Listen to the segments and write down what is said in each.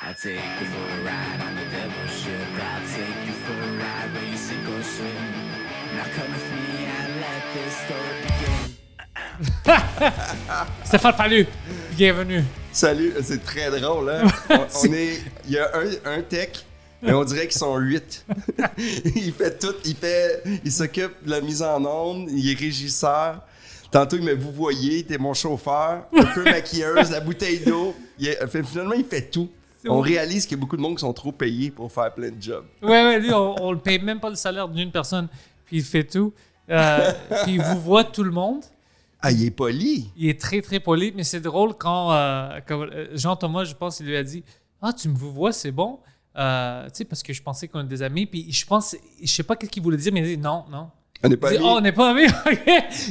I'll take you for a ride on the devil's ship. I'll take you for a ride where you sink or swim. Now come with me and let this story begin. Stéphane Fallu, bienvenue. Salut, c'est très drôle, hein? Il y a un tech, mais on dirait qu'ils sont 8. Il fait tout, il s'occupe de la mise en onde, il est régisseur. Tantôt, il me vous voyez, t'es mon chauffeur, un peu maquilleuse, la bouteille d'eau. Finalement, il fait tout. On réalise qu'il y a beaucoup de monde qui sont trop payés pour faire plein de jobs. Ouais, lui, on le paye même pas le salaire d'une personne, puis il fait tout. Puis il vous voit tout le monde. Ah, il est poli. Il est très, très poli, mais c'est drôle quand Jean-Thomas, je pense, il lui a dit « Ah, tu me vois, c'est bon. » Tu sais, parce que je pensais qu'on était des amis, puis je sais pas qu'est-ce qu'il voulait dire, mais il dit « Non. » On n'est pas amis. On n'est pas amis.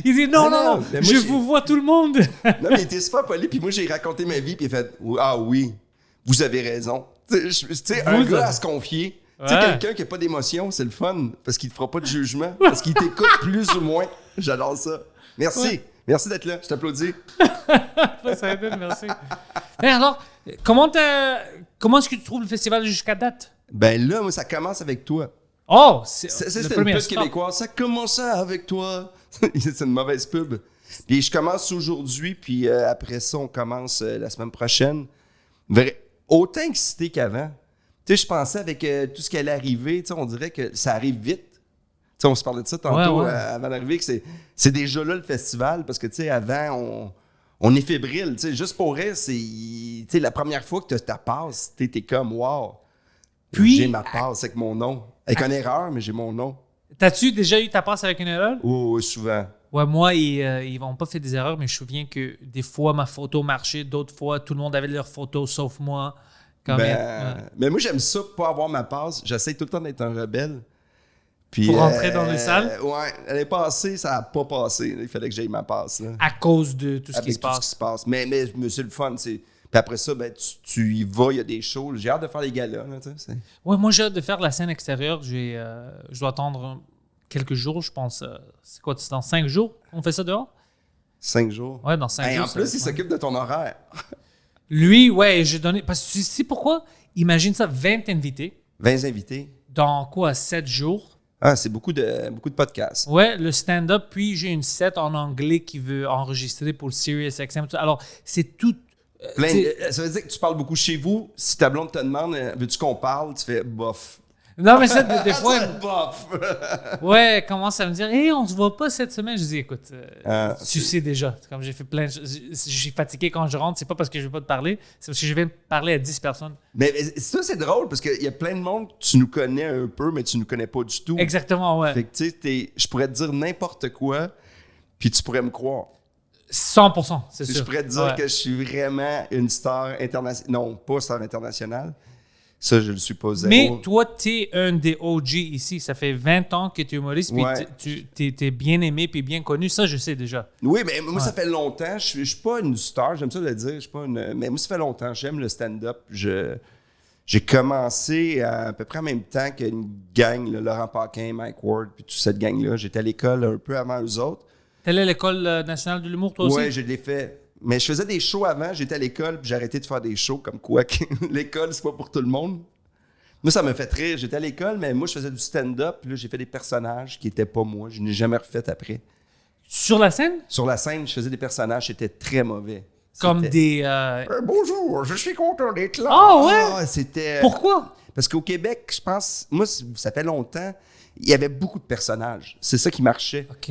Il dit non, je vous vois tout le monde. Non, mais il était super poli. Puis moi, j'ai raconté ma vie. Puis il fait ah oui, vous avez raison. Tu sais, un gars à se confier. Ouais. Tu sais, quelqu'un qui n'a pas d'émotion, c'est le fun. Parce qu'il ne te fera pas de jugement. Parce qu'il t'écoute plus ou moins. J'adore ça. Merci. Ouais. Merci d'être là. Je t'applaudis. Ça aide, merci. Et alors, comment est-ce que tu trouves le festival jusqu'à date? Ben là, moi, ça commence avec toi. Oh, c'est une pub québécoise. Ça commence avec toi. C'est une mauvaise pub. Puis je commence aujourd'hui, puis après ça, on commence la semaine prochaine. Autant excité qu'avant. Tu sais, je pensais avec tout ce qui allait arriver, tu sais, on dirait que ça arrive vite. Tu sais, on se parlait de ça tantôt avant d'arriver, que c'est déjà là le festival, parce que tu sais, avant, on est fébrile. Tu sais, juste pour elle, c'est tu sais, la première fois que tu as ta passe, t'es comme wow. Puis j'ai ma passe avec mon nom. Avec une erreur, mais j'ai mon nom. T'as-tu déjà eu ta passe avec une erreur? Oui, souvent. Ouais, moi, ils n'ont pas fait des erreurs, mais je me souviens que des fois, ma photo marchait, d'autres fois, tout le monde avait leur photo, sauf moi. Mais moi, j'aime ça, pas avoir ma passe. J'essaie tout le temps d'être un rebelle. Puis, pour rentrer dans les salles? Ouais, l'année passée, ça n'a pas passé. Il fallait que j'aille ma passe. Là. À cause de tout ce qui se passe. Tout ce qui se passe. Mais c'est le fun, Puis après ça, ben, tu y vas, il y a des shows. J'ai hâte de faire les galas. Oui, moi, j'ai hâte de faire la scène extérieure. Je dois attendre quelques jours, je pense. C'est quoi, c'est dans 5 jours qu'on fait ça dehors? 5 jours? Oui, dans 5 jours. En plus, il s'occupe de ton horaire. Lui, ouais, j'ai donné... Parce que tu sais pourquoi? Imagine ça, 20 invités. 20 invités? Dans quoi, 7 jours? Ah, c'est beaucoup de podcasts. Ouais, le stand-up, puis j'ai une set en anglais qui veut enregistrer pour le SiriusXM. Alors, c'est tout... Ça veut dire que tu parles beaucoup chez vous. Si ta blonde te demande, veux-tu qu'on parle, tu fais bof. Non, mais ça, des fois. bof. Ouais, elle commence à me dire, hey, on se voit pas cette semaine. Je dis, écoute, tu sais déjà. Comme j'ai fait plein. Je suis fatigué quand je rentre, c'est pas parce que je veux pas te parler, c'est parce que je viens parler à 10 personnes. Mais ça, c'est drôle parce qu'il y a plein de monde, tu nous connais un peu, mais tu nous connais pas du tout. Exactement, ouais. Fait que tu sais, je pourrais te dire n'importe quoi, puis tu pourrais me croire. 100%, c'est sûr. Je pourrais te dire que je suis vraiment une star internationale. Non, pas star internationale. Ça, je le suis pas zéro. Mais toi, tu es un des OG ici. Ça fait 20 ans que tu es humoriste, puis tu es bien aimé puis bien connu. Ça, je sais déjà. Oui, mais moi, ça fait longtemps. Je suis pas une star, j'aime ça le dire. Je suis pas mais moi, ça fait longtemps. J'aime le stand-up. J'ai commencé à peu près en même temps qu'une gang, là, Laurent Paquin, Mike Ward, puis toute cette gang-là. J'étais à l'école un peu avant eux autres. T'es allé à l'École nationale de l'humour, toi aussi? Oui, je l'ai fait. Mais je faisais des shows avant. J'étais à l'école, puis j'ai arrêté de faire des shows comme quoi que l'école, c'est pas pour tout le monde. Moi, ça me fait rire. J'étais à l'école, mais moi, je faisais du stand-up. Puis là, j'ai fait des personnages qui n'étaient pas moi. Je n'ai jamais refait après. Sur la scène? Sur la scène, je faisais des personnages. C'était très mauvais. Comme des... Bonjour, je suis content d'être là. Ah ouais? C'était... Pourquoi? Parce qu'au Québec, je pense... Moi, ça fait longtemps. Il y avait beaucoup de personnages. C'est ça qui marchait. OK.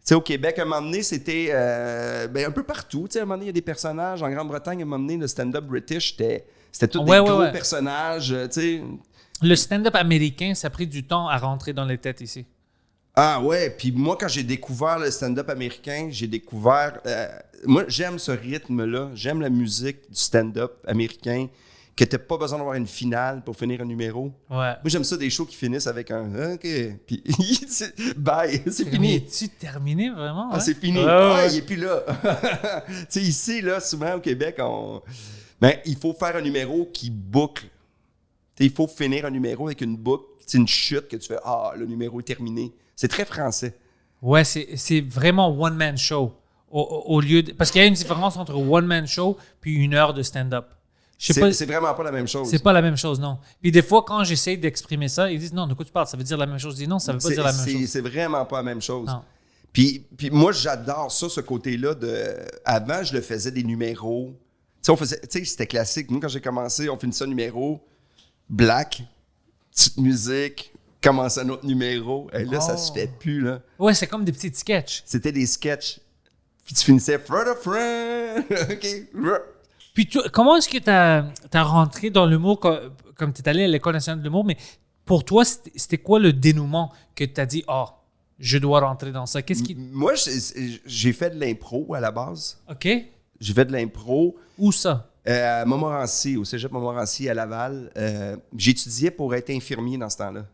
Tu sais, au Québec, à un moment donné, c'était un peu partout. Tu sais, à un moment donné, il y a des personnages. En Grande-Bretagne, à un moment donné, le stand-up british, c'était tous des gros personnages. Tu sais. Le stand-up américain, ça a pris du temps à rentrer dans les têtes ici. Ah ouais, puis moi, quand j'ai découvert le stand-up américain, j'ai découvert... moi, j'aime ce rythme-là. J'aime la musique du stand-up américain, que t'as pas besoin d'avoir une finale pour finir un numéro. Ouais. Moi, j'aime ça des shows qui finissent avec un « OK », puis bye, c'est fini. Es-tu terminé, vraiment? Ah, c'est fini. Il est plus là. Tu sais, ici, là, souvent au Québec, il faut faire un numéro qui boucle. Tu sais, il faut finir un numéro avec une boucle, une chute que tu fais « Ah, le numéro est terminé ». C'est très français. Ouais, c'est vraiment one-man show. Au lieu de... Parce qu'il y a une différence entre one-man show puis 1 heure de stand-up. Je sais pas, C'est vraiment pas la même chose. c'est pas la même chose, non. Puis des fois, quand j'essaie d'exprimer ça, ils disent non, de quoi tu parles? Ça veut dire la même chose. Je dis non, ça veut pas dire la même chose. C'est vraiment pas la même chose. Non. Puis moi, j'adore ça, ce côté-là. Avant, je le faisais des numéros. Tu sais, c'était classique. Nous, quand j'ai commencé, on finissait un numéro, black, petite musique, commence un autre numéro. Et là, ça se fait plus, là. Ouais, c'est comme des petits sketchs. C'était des sketchs. Puis tu finissais « Friend of friend! » OK. Puis comment est-ce que tu as rentré dans l'humour comme tu es allé à l'École nationale de l'humour, mais pour toi, c'était quoi le dénouement que tu as dit « Ah, je dois rentrer dans ça ». Qu'est-ce qui... Moi, j'ai fait de l'impro à la base. OK. J'ai fait de l'impro. Où ça? À Montmorency, au cégep Montmorency à Laval. J'étudiais pour être infirmier dans ce temps-là.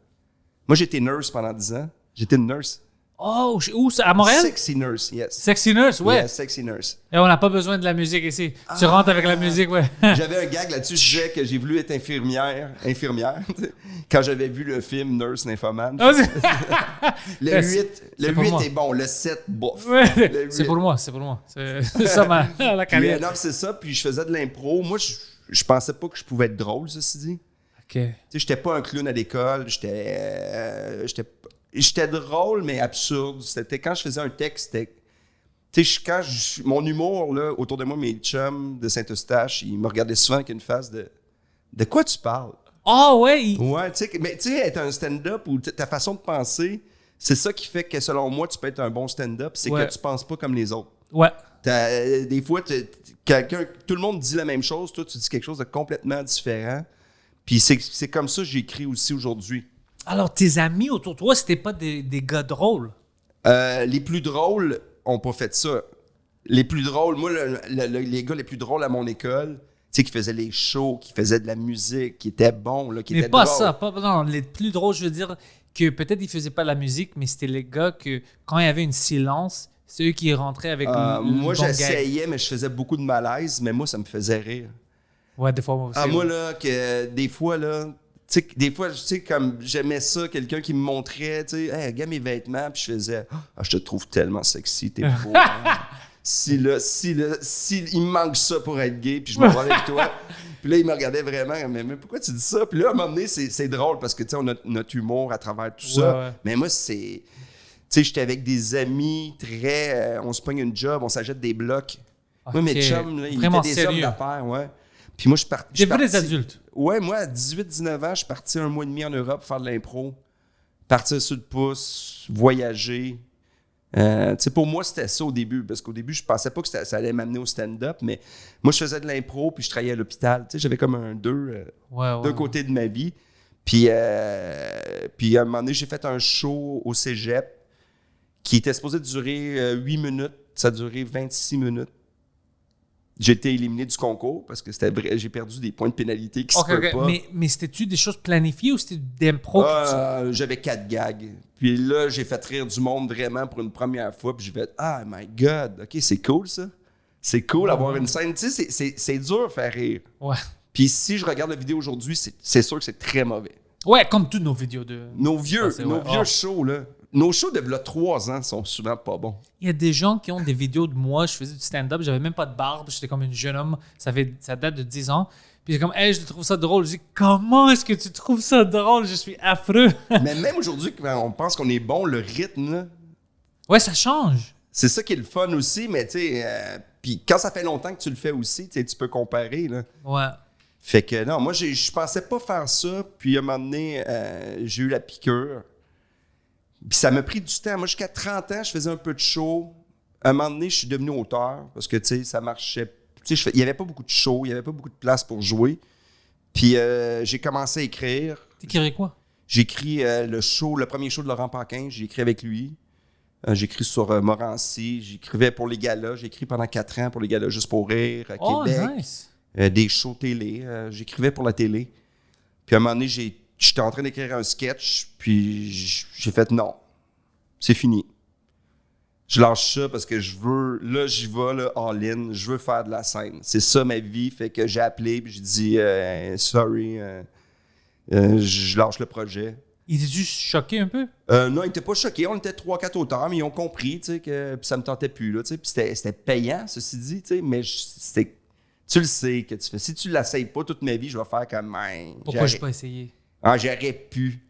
Moi, j'étais nurse pendant 10 ans. J'étais une nurse. Oh, où ça? À Montréal? Sexy nurse, yes. Sexy Nurse, ouais. Yeah, sexy nurse. Et on n'a pas besoin de la musique ici. Tu rentres avec la musique, ouais. J'avais un gag là-dessus, je disais que j'ai voulu être infirmière, quand j'avais vu le film Nurse Nymphomane. Oh, Le 8 pour moi. est bon, le 7, bof. ouais. Le C'est 8. pour moi, c'est pour moi. C'est ça la Puis, carrière. non, c'est ça, puis je faisais de l'impro. Moi, je pensais pas que je pouvais être drôle, ceci dit. OK. Tu sais, j'étais pas un clown à l'école, j'étais drôle, mais absurde. C'était quand je faisais un texte, c'était... Tu sais, mon humour, là, autour de moi, mes chums de Saint-Eustache, ils me regardaient souvent avec une face de... De quoi tu parles? Ah, ouais. Ouais, tu sais, mais tu sais, être un stand-up ou ta façon de penser, c'est ça qui fait que, selon moi, tu peux être un bon stand-up, c'est Ouais. que tu penses pas comme les autres. Ouais. Des fois, tout le monde dit la même chose, toi, tu dis quelque chose de complètement différent. Puis c'est comme ça que j'écris aussi aujourd'hui. Alors, tes amis autour de toi, c'était pas des gars drôles? Les plus drôles ont pas fait ça. Les plus drôles, moi, les gars les plus drôles à mon école, tu sais, qui faisaient les shows, qui faisaient de la musique, qui étaient bons, là, qui Mais étaient pas drôles. ça. Non, les plus drôles, je veux dire que peut-être ils faisaient pas de la musique, mais c'était les gars que quand il y avait une silence, c'est eux qui rentraient avec le Moi, bon gag. j'essayais, mais je faisais beaucoup de malaise, mais moi, ça me faisait rire. Ouais, des fois, moi aussi. Moi, ouais. là, que des fois, là, tu sais, des fois, tu sais, comme j'aimais ça, quelqu'un qui me montrait, tu sais, hey, regarde mes vêtements, puis je faisais, ah, je te trouve tellement sexy, t'es beau. Hein. Si, il me manque ça pour être gay, puis je m'en vais avec toi. Puis là, il me regardait vraiment, mais pourquoi tu dis ça? Puis là, à un moment donné, c'est drôle parce que, tu sais, on a notre humour à travers tout ça. Ouais. Mais moi, c'est. Tu sais, j'étais avec des amis très. On se pogne une job, on s'achète des blocs. Moi, mes Ok. chums, là, ils Vraiment étaient des hommes sérieux. d'affaires, ouais. Puis moi, je suis Des vrais parti. adultes. Ouais, moi, à 18-19 ans, je suis parti 1 mois et demi en Europe pour faire de l'impro. Partir sur le pouce, voyager. Tu sais, pour moi, c'était ça au début. Parce qu'au début, je pensais pas que ça allait m'amener au stand-up. Mais moi, je faisais de l'impro puis je travaillais à l'hôpital. Tu sais, j'avais comme deux côtés de ma vie. Puis à un moment donné, j'ai fait un show au cégep qui était supposé durer 8 minutes. Ça a duré 26 minutes. J'ai été éliminé du concours parce que c'était vrai, j'ai perdu des points de pénalité qui se peuvent pas. Mais c'était-tu des choses planifiées ou c'était d'impro? J'avais 4 gags. Puis là, j'ai fait rire du monde vraiment pour une première fois. Puis j'ai fait « Ah, my God! OK, c'est cool, ça. C'est cool d'avoir une scène. » Tu sais, c'est dur de faire rire. Ouais. Puis si je regarde la vidéo aujourd'hui, c'est sûr que c'est très mauvais. Ouais, comme toutes nos vidéos de... Nos vieux ouais. shows, là. Nos shows de là, 3 ans sont souvent pas bons. Il y a des gens qui ont des vidéos de moi, je faisais du stand-up, j'avais même pas de barbe, j'étais comme un jeune homme, ça date de 10 ans. Puis c'est comme, hey, je trouve ça drôle. Je dis, comment est-ce que tu trouves ça drôle? Je suis affreux. Mais même aujourd'hui, quand on pense qu'on est bon, le rythme, là, Ouais, ça change. c'est ça qui est le fun aussi, mais tu sais, puis quand ça fait longtemps que tu le fais aussi, tu sais, tu peux comparer, là. Ouais. Fait que non, moi, je pensais pas faire ça, puis à un moment donné, j'ai eu la piqûre. Puis ça m'a pris du temps. Moi, jusqu'à 30 ans, je faisais un peu de show. À un moment donné, je suis devenu auteur, parce que, tu sais, ça marchait. Tu sais, il y avait pas beaucoup de show, il y avait pas beaucoup de place pour jouer. Puis j'ai commencé à écrire. T'écrirais quoi? J'ai écrit le premier show de Laurent Paquin, j'ai écrit avec lui. J'ai écrit sur Morancy, j'écrivais pour les galas. J'ai écrit pendant 4 ans pour les galas Juste pour rire à Québec. Nice. Des shows télé. J'écrivais pour la télé. Puis à un moment donné, j'étais en train d'écrire un sketch, puis j'ai fait non. C'est fini. Je lâche ça parce que je veux, là, j'y vais, là, all-in. Je veux faire de la scène. C'est ça ma vie. Fait que j'ai appelé, puis j'ai dit sorry, je lâche le projet. Il était juste choqué un peu? Non, ils n'étaient pas choqués. On était 3-4 auteurs, mais ils ont compris que ça me tentait plus. Là, puis c'était payant, ceci dit, mais Tu le sais que tu fais. Si tu l'essayes pas toute ma vie, je vais faire comme... Pourquoi je n'ai pas essayé? Ah, j'aurais pu.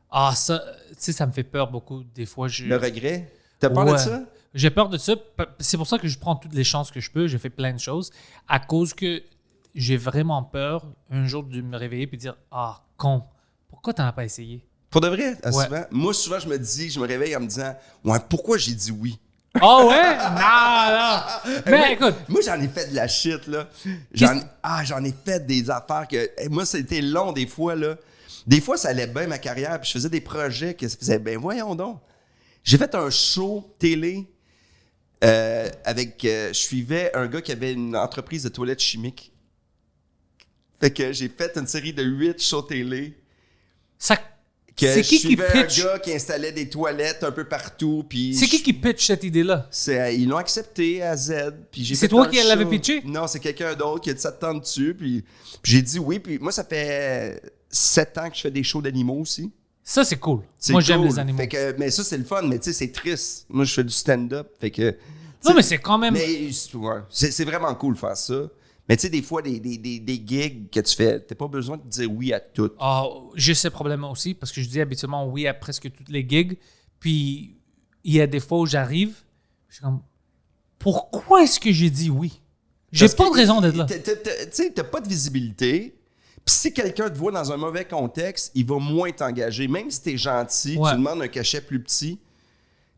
Ah, ça, tu sais, ça me fait peur beaucoup. Des fois, Le regret? T'as peur de ça? J'ai peur de ça. C'est pour ça que je prends toutes les chances que je peux. Je fais plein de choses à cause que j'ai vraiment peur un jour de me réveiller et dire « Ah, con, pourquoi t'en as pas essayé? » Pour de vrai? Ouais. Souvent, moi, souvent, je me réveille en me disant « Ouais, pourquoi j'ai dit oui? » Ah ouais? Non! Mais écoute... Moi, j'en ai fait de la shit, là. J'en ai fait des affaires que... Moi, c'était long, des fois, là. Des fois, ça allait bien, ma carrière, puis je faisais des projets que ça faisait bien. Voyons donc. J'ai fait un show télé je suivais un gars qui avait une entreprise de toilettes chimiques. Fait que j'ai fait une série de 8 shows télé. C'est qui pitch? Un gars qui installait des toilettes un peu partout. C'est qui pitch cette idée-là? Ils l'ont accepté à Z. C'est toi qui l'avais pitché? Non, c'est quelqu'un d'autre qui a dit ça te tente dessus. Puis j'ai dit oui. Puis moi, ça fait 7 ans que je fais des shows d'animaux aussi. Ça, c'est cool. Moi, j'aime les animaux. Fait que, mais ça, c'est le fun. Mais tu sais, c'est triste. Moi, je fais du stand-up. Fait que... Non, mais c'est quand même... Mais ouais, c'est vraiment cool de faire ça. Mais tu sais, des fois, des gigs que tu fais, t'as pas besoin de dire oui à tout. Ah, j'ai ce problème aussi parce que je dis habituellement oui à presque toutes les gigs. Puis, il y a des fois où j'arrive, je suis comme, pourquoi est-ce que j'ai dit oui? J'ai pas de raison d'être là. Tu sais, t'as pas de visibilité. Puis si quelqu'un te voit dans un mauvais contexte, il va moins t'engager. Même si t'es gentil, tu demandes un cachet plus petit,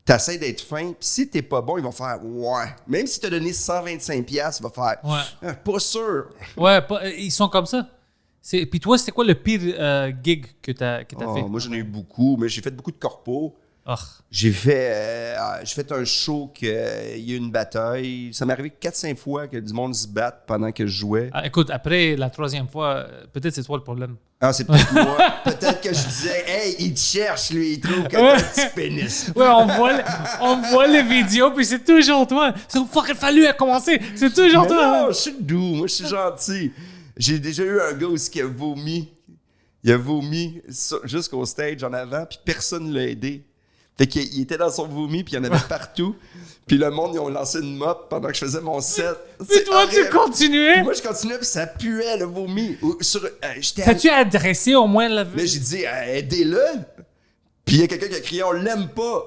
t'essaies d'être fin. Puis si t'es pas bon, ils vont faire « Ouais ». Même si t'as donné 125$, il va faire « Pas sûr ». Ouais, ils sont comme ça. Puis toi, c'était quoi le pire gig que t'as fait? Moi, j'en ai eu beaucoup, mais j'ai fait beaucoup de corpos. Oh. J'ai fait un show qu'il y a eu une bataille. Ça m'est arrivé 4-5 fois que du monde se batte pendant que je jouais. Ah, écoute, après la 3e fois, peut-être c'est toi le problème. Ah, c'est peut-être moi. Peut-être que je disais, hey, il te cherche, lui, il trouve que t'as un petit pénis. Ouais, on voit les vidéos, puis c'est toujours toi. C'est fucking fallu à commencer. C'est toujours toi. Non, je suis doux, moi, je suis gentil. J'ai déjà eu un gars aussi qui a vomi. Il a vomi jusqu'au stage en avant, puis personne ne l'a aidé. Fait qu'il était dans son vomi, puis il y en avait partout. Puis le monde, ils ont lancé une mop pendant que je faisais mon set. Puis toi, tu continuais? Puis moi, je continuais, puis ça puait, le vomi. T'as-tu adressé au moins la... Là, j'ai dit, aidez-le. Puis il y a quelqu'un qui a crié, on l'aime pas.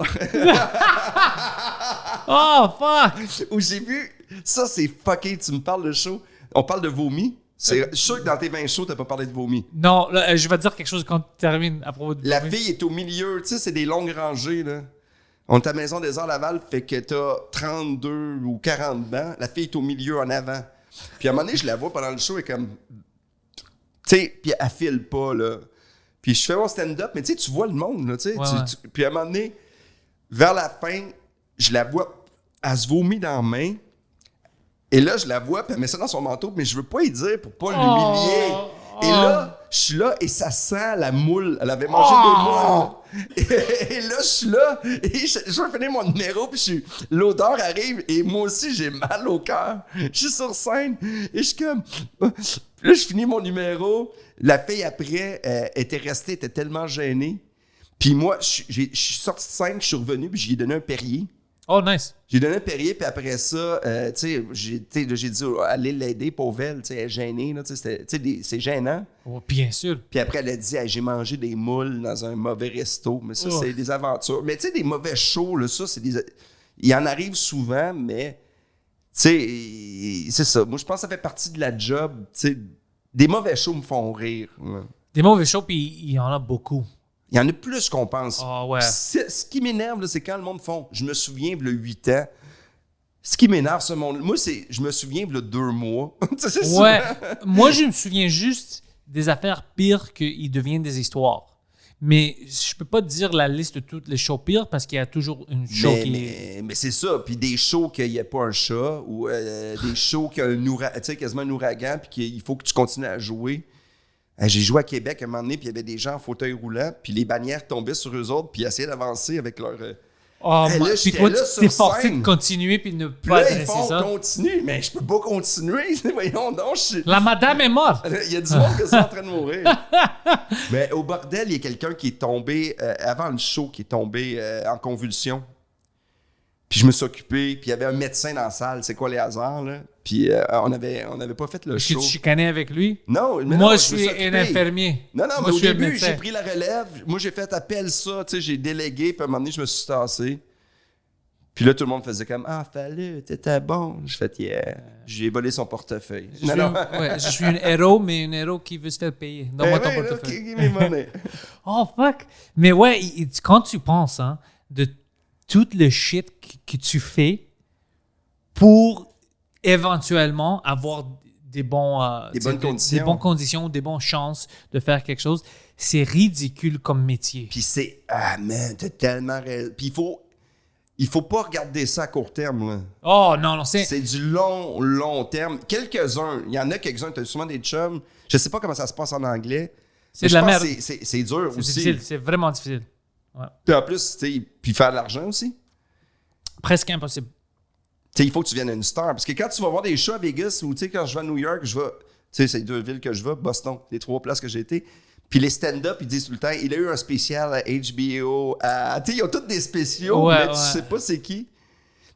Oh, fuck! Où j'ai vu, ça, c'est fucké. Tu me parles de show. On parle de vomi. Je suis sûr que dans tes 20 shows, t'as pas parlé de vomi. Non, là, je vais te dire quelque chose quand tu termines à propos de vomi. La fille est au milieu, tu sais, c'est des longues rangées, là. On est à Maison des Arts Laval, fait que t'as 32 ou 40 bancs. La fille est au milieu, en avant. Puis à un moment donné, je la vois pendant le show, elle est comme... Tu sais, puis elle file pas, là. Puis je fais mon stand-up, mais tu sais, tu vois le monde, là, tu sais. Puis à un moment donné, vers la fin, je la vois, elle se vomit dans la main. Et là, je la vois, puis elle met ça dans son manteau, mais je veux pas y dire pour pas l'humilier. Et là, je suis là, et ça sent la moule. Elle avait mangé des moules. Et là, je suis là, et je veux finir mon numéro, puis l'odeur arrive, et moi aussi, j'ai mal au cœur. Je suis sur scène, et je suis comme... Là, je finis mon numéro. La fille, après, était restée, était tellement gênée. Puis moi, je suis sorti de scène, je suis revenu, puis je lui ai donné un Perrier. Oh, nice. J'ai donné un Perrier, puis après ça, tu sais, j'ai dit, allez l'aider, pauvre elle, tu sais, elle est gênée, là, tu sais, c'est gênant. Oh, bien sûr. Puis après, elle a dit, hey, j'ai mangé des moules dans un mauvais resto. Mais ça, c'est des aventures. Mais tu sais, des mauvais shows, là, ça, c'est des... Il en arrive souvent, mais, tu sais, c'est ça. Moi, je pense que ça fait partie de la job, tu sais. Des mauvais shows me font rire. Ouais. Des mauvais shows, puis il y en a beaucoup. Il y en a plus qu'on pense. Ah ouais. Ce qui m'énerve, là, c'est quand le monde font. Je me souviens, il y a 8 ans. Ce qui m'énerve, ce monde. Moi, je me souviens, il y a 2 mois. Ouais. Moi, je me souviens juste des affaires pires qu'ils deviennent des histoires. Mais je peux pas te dire la liste de toutes les shows pires parce qu'il y a toujours une show mais c'est ça. Puis des shows qu'il n'y a pas un chat ou des shows qu'il y a un ouragan, tu sais, quasiment un ouragan, puis qu'il faut que tu continues à jouer. J'ai joué à Québec à un moment donné, puis il y avait des gens en fauteuil roulant, puis les bannières tombaient sur eux autres, puis ils essayaient d'avancer avec leur... puis toi, tu t'es forcé de continuer puis ne pas adresser ça. Continue, mais je peux pas continuer. Voyons donc. La madame est morte. Il y a du monde qui est en train de mourir. Mais au bordel, il y a quelqu'un qui est tombé, avant le show, qui est tombé en convulsion. Puis je me suis occupé, puis il y avait un médecin dans la salle, c'est quoi les hasards, là? Puis on avait pas fait le Est-ce que show. tu chicanais avec lui? Non, mais Moi, non, je suis me occupé. un infirmier. Non, Moi, mais au je suis un début, médecin. j'ai pris la relève. Moi, j'ai fait appel ça, tu sais, j'ai délégué, puis à un moment donné, je me suis tassé. Puis là, tout le monde faisait comme « Ah, fallait, t'étais bon. » J'ai fait « Yeah. » J'ai volé son portefeuille. Je suis un héros, mais un héros qui veut se faire payer. Donne-moi ton portefeuille. OK, give me money. Oh, fuck! Mais ouais, quand tu penses hein, de tout le shit que tu fais pour éventuellement avoir des bons, Des bonnes conditions. des bonnes conditions, des bonnes chances de faire quelque chose, c'est ridicule comme métier. Puis c'est « Ah, man, t'as tellement raison. » Puis il faut pas regarder ça à court terme, là. Oh non, non, c'est... C'est du long terme. Quelques-uns, il y en a quelques-uns, tu as souvent des chums. Je sais pas comment ça se passe en anglais. C'est de la merde. C'est dur C'est aussi. difficile, c'est vraiment difficile. Ouais. Puis en plus, tu sais, puis faire de l'argent aussi. Presque impossible. Tu sais, il faut que tu viennes une star. Parce que quand tu vas voir des shows à Vegas ou tu sais, quand je vais à New York, je vais. Tu sais, c'est 2 villes que je vais, Boston, les 3 places que j'ai été. Puis les stand-up, ils disent tout le temps, il a eu un spécial à HBO. Tu sais, ils ont tous des spéciaux, Ouais, mais tu sais pas c'est qui.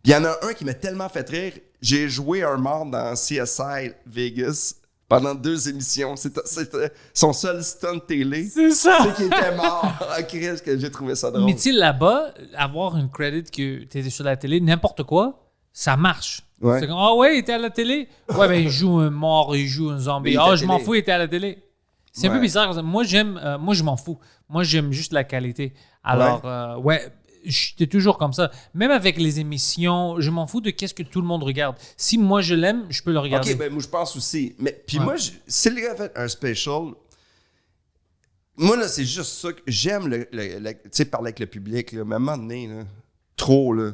Puis il y en a un qui m'a tellement fait rire. J'ai joué un mort dans CSI Vegas pendant 2 émissions. C'était son seul stunt télé. C'est ça! C'est qu'il était mort. Ah, Chris, que j'ai trouvé ça drôle. Mais tu sais, là-bas, avoir une credit que tu étais sur la télé, n'importe quoi, ça marche. Ouais. C'est comme, ah ouais, il était à la télé? Ouais, ben il joue un mort, il joue un Mais zombie. il était Ah, à je m'en télé. fous, il était à la télé. C'est un peu Ouais. bizarre. Moi, je m'en fous. Moi, j'aime juste la qualité. Alors, ouais, j'étais toujours comme ça. Même avec les émissions, je m'en fous de qu'est-ce que tout le monde regarde. Si moi, je l'aime, je peux le regarder. OK, ben moi, je pense aussi. Mais puis Ouais. moi, si le gars a fait un special, moi, là, c'est juste ça que j'aime, tu sais, parler avec le public, là, mais à un moment donné, là, trop, là.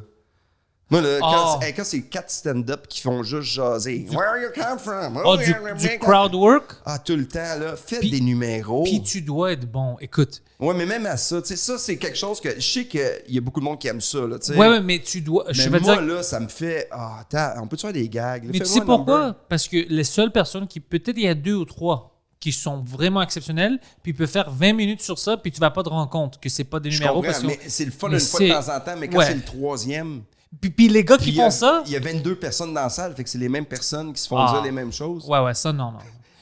Moi, là, Oh. quand c'est 4 stand-up qui font juste jaser, « Where you come from? Oh, du crowd work. Ah, tout le temps, là, faites Puis- des numéros. Puis tu dois être bon. Écoute. Ouais, mais même à ça, tu sais, ça, c'est quelque chose que... Je sais qu'il y a beaucoup de monde qui aime ça, là, tu sais. Ouais, mais tu dois. Je Mais vais moi, dire. là, ça me fait... Ah, attends, on peut-tu faire des gags? là? Mais tu Fais-moi sais un pourquoi? number. Parce que les seules personnes qui, peut-être il y a 2 ou 3 qui sont vraiment exceptionnelles, puis ils peuvent faire 20 minutes sur ça, puis tu vas pas te rendre compte que c'est pas des Je numéros. comprends, Parce que, mais c'est le fun mais une fois de c'est- temps en temps, mais quand Ouais. c'est le 3e... puis les gars Puis qui il y a- font ça, Il y a 22 personnes dans la salle, fait que c'est les mêmes personnes qui se font Ah. dire les mêmes choses. ouais, ça, non.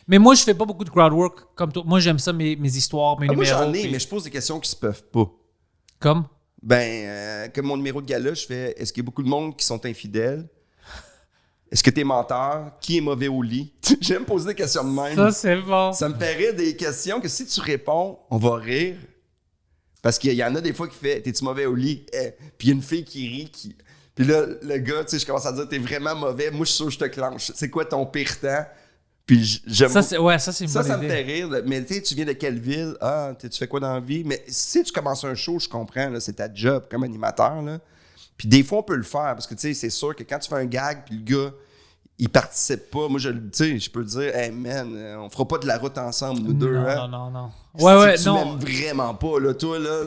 Mais moi, je fais pas beaucoup de crowd work comme toi. Moi, j'aime ça, mes histoires, mes Ah, moi, numéros. j'en ai, puis- mais je pose des questions qui se peuvent pas. Comme? Comme mon numéro de gala, je fais est-ce qu'il y a beaucoup de monde qui sont infidèles? Est-ce que t'es menteur? Qui est mauvais au lit? J'aime poser des questions de même. Ça, c'est bon. Ça me fait rire des questions que si tu réponds, on va rire. Parce qu'il y en a des fois qui fait t'es-tu mauvais au lit? Puis il y a une fille qui rit. Puis là, le gars, tu sais, je commence à dire t'es vraiment mauvais. Moi, je suis sûr que je te clenche. C'est quoi ton pire temps? Puis j'aime Ça, c'est une ça bonne me idée. fait rire. Mais tu sais, tu viens de quelle ville? Ah, tu fais quoi dans la vie? Mais si tu commences un show, je comprends, là, c'est ta job comme animateur. Là. Puis des fois, on peut le faire parce que tu sais, c'est sûr que quand tu fais un gag, puis le gars, il participe pas. Moi, tu sais, je peux dire, hey man, on fera pas de la route ensemble, nous deux. Hein? Non. Si Ouais, tu non. m'aimes vraiment pas, là, toi, là.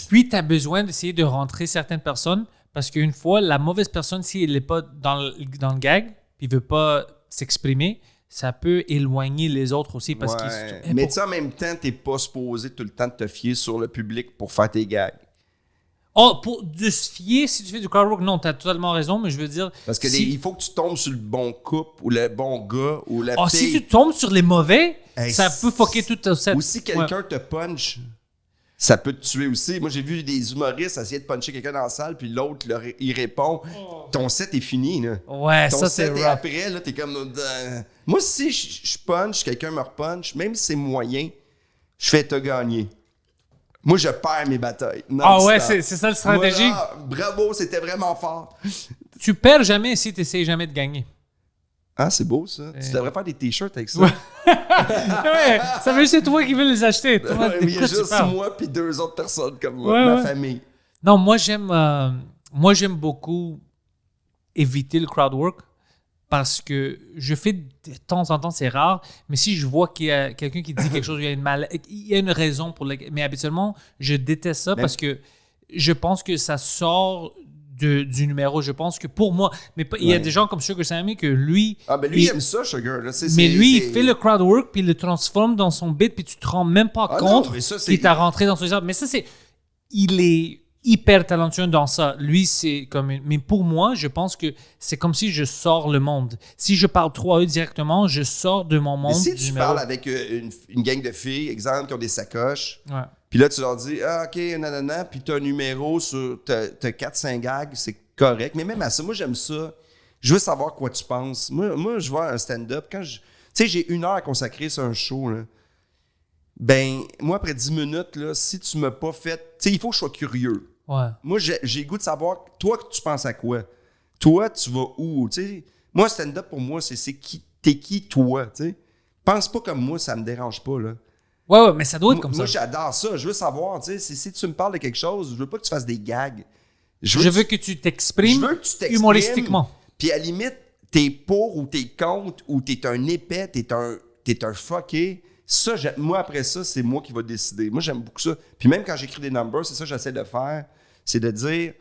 Puis, tu as besoin d'essayer de rentrer certaines personnes parce qu'une fois, la mauvaise personne, si elle n'est pas dans le gag, puis il veut pas s'exprimer, ça peut éloigner les autres aussi parce qu'ils Ouais. Mais tu sais, en même temps, t'es pas supposé tout le temps de te fier sur le public pour faire tes gags. Oh, pour de se fier, si tu fais du crowd work, non, tu as totalement raison, mais je veux dire. Parce que si, il faut que tu tombes sur le bon couple ou le bon gars ou la oh, fille. si tu tombes sur les mauvais, Hey, ça peut fucker tout ton set. Ou si quelqu'un te punch, ça peut te tuer aussi. Moi, j'ai vu des humoristes essayer de puncher quelqu'un dans la salle, puis l'autre, il répond ton set est fini. Là. Ouais, Ton ça, c'est set est rough. après, là, t'es comme. Moi, si je punch, quelqu'un me repunch, même si c'est moyen, je fais te gagner. Moi, je perds mes batailles. Ah ouais, Non-stop. c'est ça le stratégie. Moi, là, bravo, c'était vraiment fort. Tu perds jamais si tu n'essayes jamais de gagner. Ah, c'est beau, ça. Tu devrais faire des t-shirts avec ça. Ouais. Ouais, ça veut dire que c'est toi qui veux les acheter. Toi, Ouais, de mais il y a quoi tu juste parles? moi puis 2 autres personnes comme moi, Ouais, ma ouais. famille. Non, moi j'aime beaucoup éviter le crowd work parce que je fais de temps en temps, c'est rare, mais si je vois qu'il y a quelqu'un qui dit quelque chose, il y a une raison pour laquelle. Mais habituellement, je déteste ça parce que je pense que ça sort du numéro. Je pense que pour moi, mais il y a Ouais. des gens comme Sugar Sammy que lui. Ah, ben lui, il aime ça, Sugar. Là. Mais lui, il fait le crowd work, puis il le transforme dans son bit, puis tu te rends même pas Ah compte non, mais ça, c'est- qu'il t'a rentré dans son cerveau. Mais ça, c'est... Il est hyper talentueux dans ça. Lui, c'est comme... Mais pour moi, je pense que c'est comme si je sors le monde. Si je parle trop à eux directement, je sors de mon monde. Mais si du tu numéro. parles avec une gang de filles, exemple, qui ont des sacoches, Ouais. puis là, tu leur dis, ah, OK, nanana, puis t'as un numéro sur, t'as 4-5 gags, c'est correct. Mais même à ça, moi, j'aime ça. Je veux savoir quoi tu penses. Moi je vois un stand-up, quand tu sais, j'ai 1 heure à consacrer sur un show, là. Ben, moi, après 10 minutes, là, si tu m'as pas fait... Tu sais, il faut que je sois curieux. Ouais. Moi, j'ai le goût de savoir, toi, tu penses à quoi? Toi, tu vas où? Tu sais, moi, stand-up, pour moi, c'est qui, t'es qui, toi? Tu sais, pense pas comme moi, ça me dérange pas, là. Ouais, mais ça doit être comme Moi, ça. j'adore ça. Je veux savoir, tu sais, si tu me parles de quelque chose, je veux pas que tu fasses des gags. Je veux que tu t'exprimes je veux que tu t'exprimes, humoristiquement. Puis à la limite, t'es pour ou t'es contre ou t'es un épais, t'es un fucké. Ça, moi, après ça, c'est moi qui va décider. Moi, j'aime beaucoup ça. Puis même quand j'écris des numbers, c'est ça que j'essaie de faire. C'est de dire,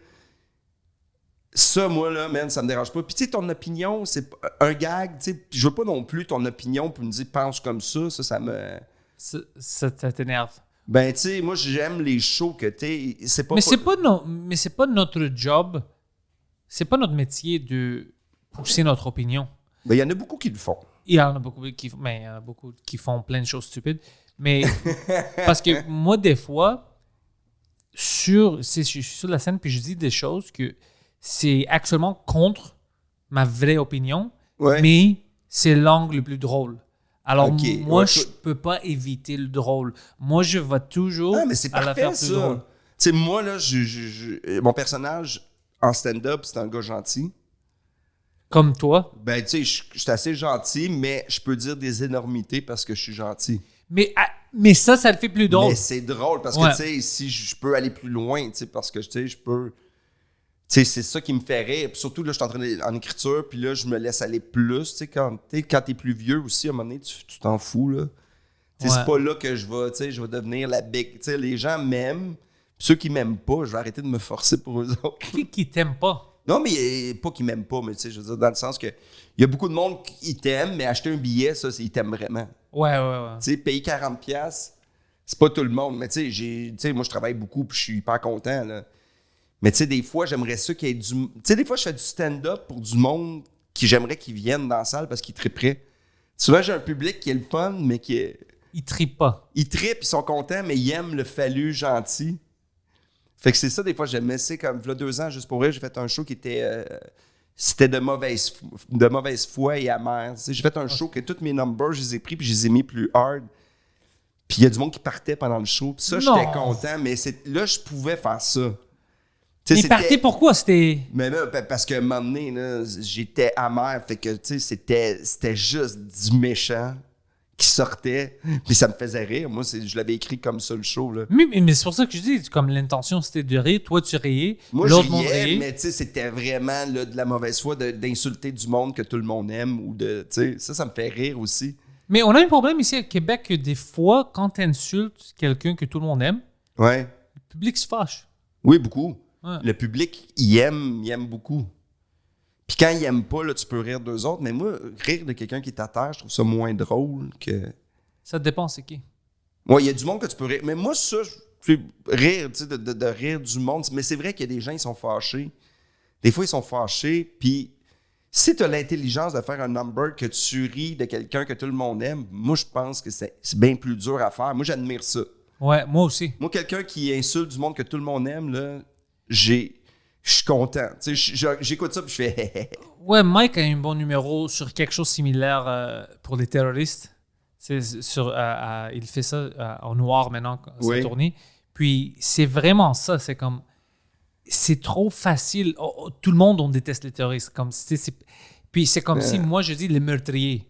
ça, moi, là, man, ça me dérange pas. Puis tu sais, ton opinion, c'est un gag. Tu sais, je veux pas non plus ton opinion pour me dire, pense comme ça me... Ça t'énerve. Ben, tu sais, moi, j'aime les shows que t'es... C'est pas... Mais c'est pas notre job. C'est pas notre métier de pousser notre opinion. Ben, il y en a beaucoup qui le font. Il y en a beaucoup qui font plein de choses stupides. Mais parce que moi, des fois, je suis sur la scène puis je dis des choses que c'est actuellement contre ma vraie opinion, Ouais. mais c'est l'angle le plus drôle. Alors, Ok, moi, ouais, je peux pas éviter le drôle. Moi, je vais toujours Ah, mais c'est à la faire parfait, plus ça. drôle. Tu sais, moi, là, mon personnage en stand-up, c'est un gars gentil. Comme toi. Ben, tu sais, je suis assez gentil, mais je peux dire des énormités parce que je suis gentil. Mais ça le fait plus drôle. Mais c'est drôle parce Ouais. que, tu sais, si je peux aller plus loin, tu sais, parce que, tu sais, je peux... Tu sais, c'est ça qui me fait rire. Puis surtout, là, je suis en écriture, puis là, je me laisse aller plus. Tu sais, quand t'es plus vieux aussi, à un moment donné, tu t'en fous, là. Tu sais, Ouais. c'est pas là que je vais devenir la big... Tu sais, les gens m'aiment. Puis ceux qui m'aiment pas, je vais arrêter de me forcer pour eux autres. Qui t'aime pas? Non, mais pas qu'ils m'aiment pas, mais tu sais, je veux dire, dans le sens que il y a beaucoup de monde qui t'aiment, mais acheter un billet, ça, ils t'aiment vraiment. Ouais. Tu sais, payer 40$, c'est pas tout le monde. Mais tu sais, moi, je travaille beaucoup puis je suis hyper content, là. Mais tu sais, des fois, j'aimerais ça qu'il y ait du... Tu sais, des fois, je fais du stand-up pour du monde qui j'aimerais qu'ils viennent dans la salle parce qu'ils tripperaient. Souvent, j'ai un public qui est le fun, mais qui est... Il trippe pas. Ils trippent, ils sont contents, mais ils aiment le fallu gentil. Fait que c'est ça, des fois, j'aimais. C'est comme, il y a 2 ans, juste pour rire, j'ai fait un show qui était... c'était de mauvaise foi et amer. Tu sais, j'ai fait un show que tous mes numbers, je les ai pris puis je les ai mis plus hard. Puis il y a du monde qui partait pendant le show. Puis ça, j'étais Non. content, mais là, je pouvais faire ça. Tu sais, Il partait pourquoi? C'était... Mais là, parce qu'à un moment donné, là, j'étais amer. Fait que, tu sais, c'était juste du méchant qui sortait. Puis ça me faisait rire. Moi, je l'avais écrit comme ça, le show, là. Mais c'est pour ça que je dis, comme l'intention, c'était de rire. Toi, tu riais. Moi, je L'autre monde riais, riait. mais tu sais, c'était vraiment là, de la mauvaise foi d'insulter du monde que tout le monde aime. Ou de, tu sais, ça me fait rire aussi. Mais on a un problème ici à Québec que des fois, quand tu insultes quelqu'un que tout le monde aime, Ouais. le public se fâche. Oui, beaucoup. Ouais. Le public, il aime beaucoup. Puis quand il aime pas, là, tu peux rire d'eux autres. Mais moi, rire de quelqu'un qui est à terre, je trouve ça moins drôle que... Ça dépend c'est qui. Ouais, il y a du monde que tu peux rire. Mais moi, ça, rire, tu sais, de rire du monde. Mais c'est vrai qu'il y a des gens, ils sont fâchés. Des fois, ils sont fâchés. Puis si tu as l'intelligence de faire un number que tu ris de quelqu'un que tout le monde aime, moi, je pense que c'est bien plus dur à faire. Moi, j'admire ça. Ouais, moi aussi. Moi, quelqu'un qui insulte du monde que tout le monde aime, là, je suis content. Tu sais, j'écoute ça puis je fais... Ouais, Mike a un bon numéro sur quelque chose de similaire pour les terroristes. Il fait ça en noir maintenant, Oui. sa tournée. Puis c'est vraiment ça. C'est comme... C'est trop facile. Tout le monde, on déteste les terroristes. Puis c'est comme si moi, je dis les meurtriers.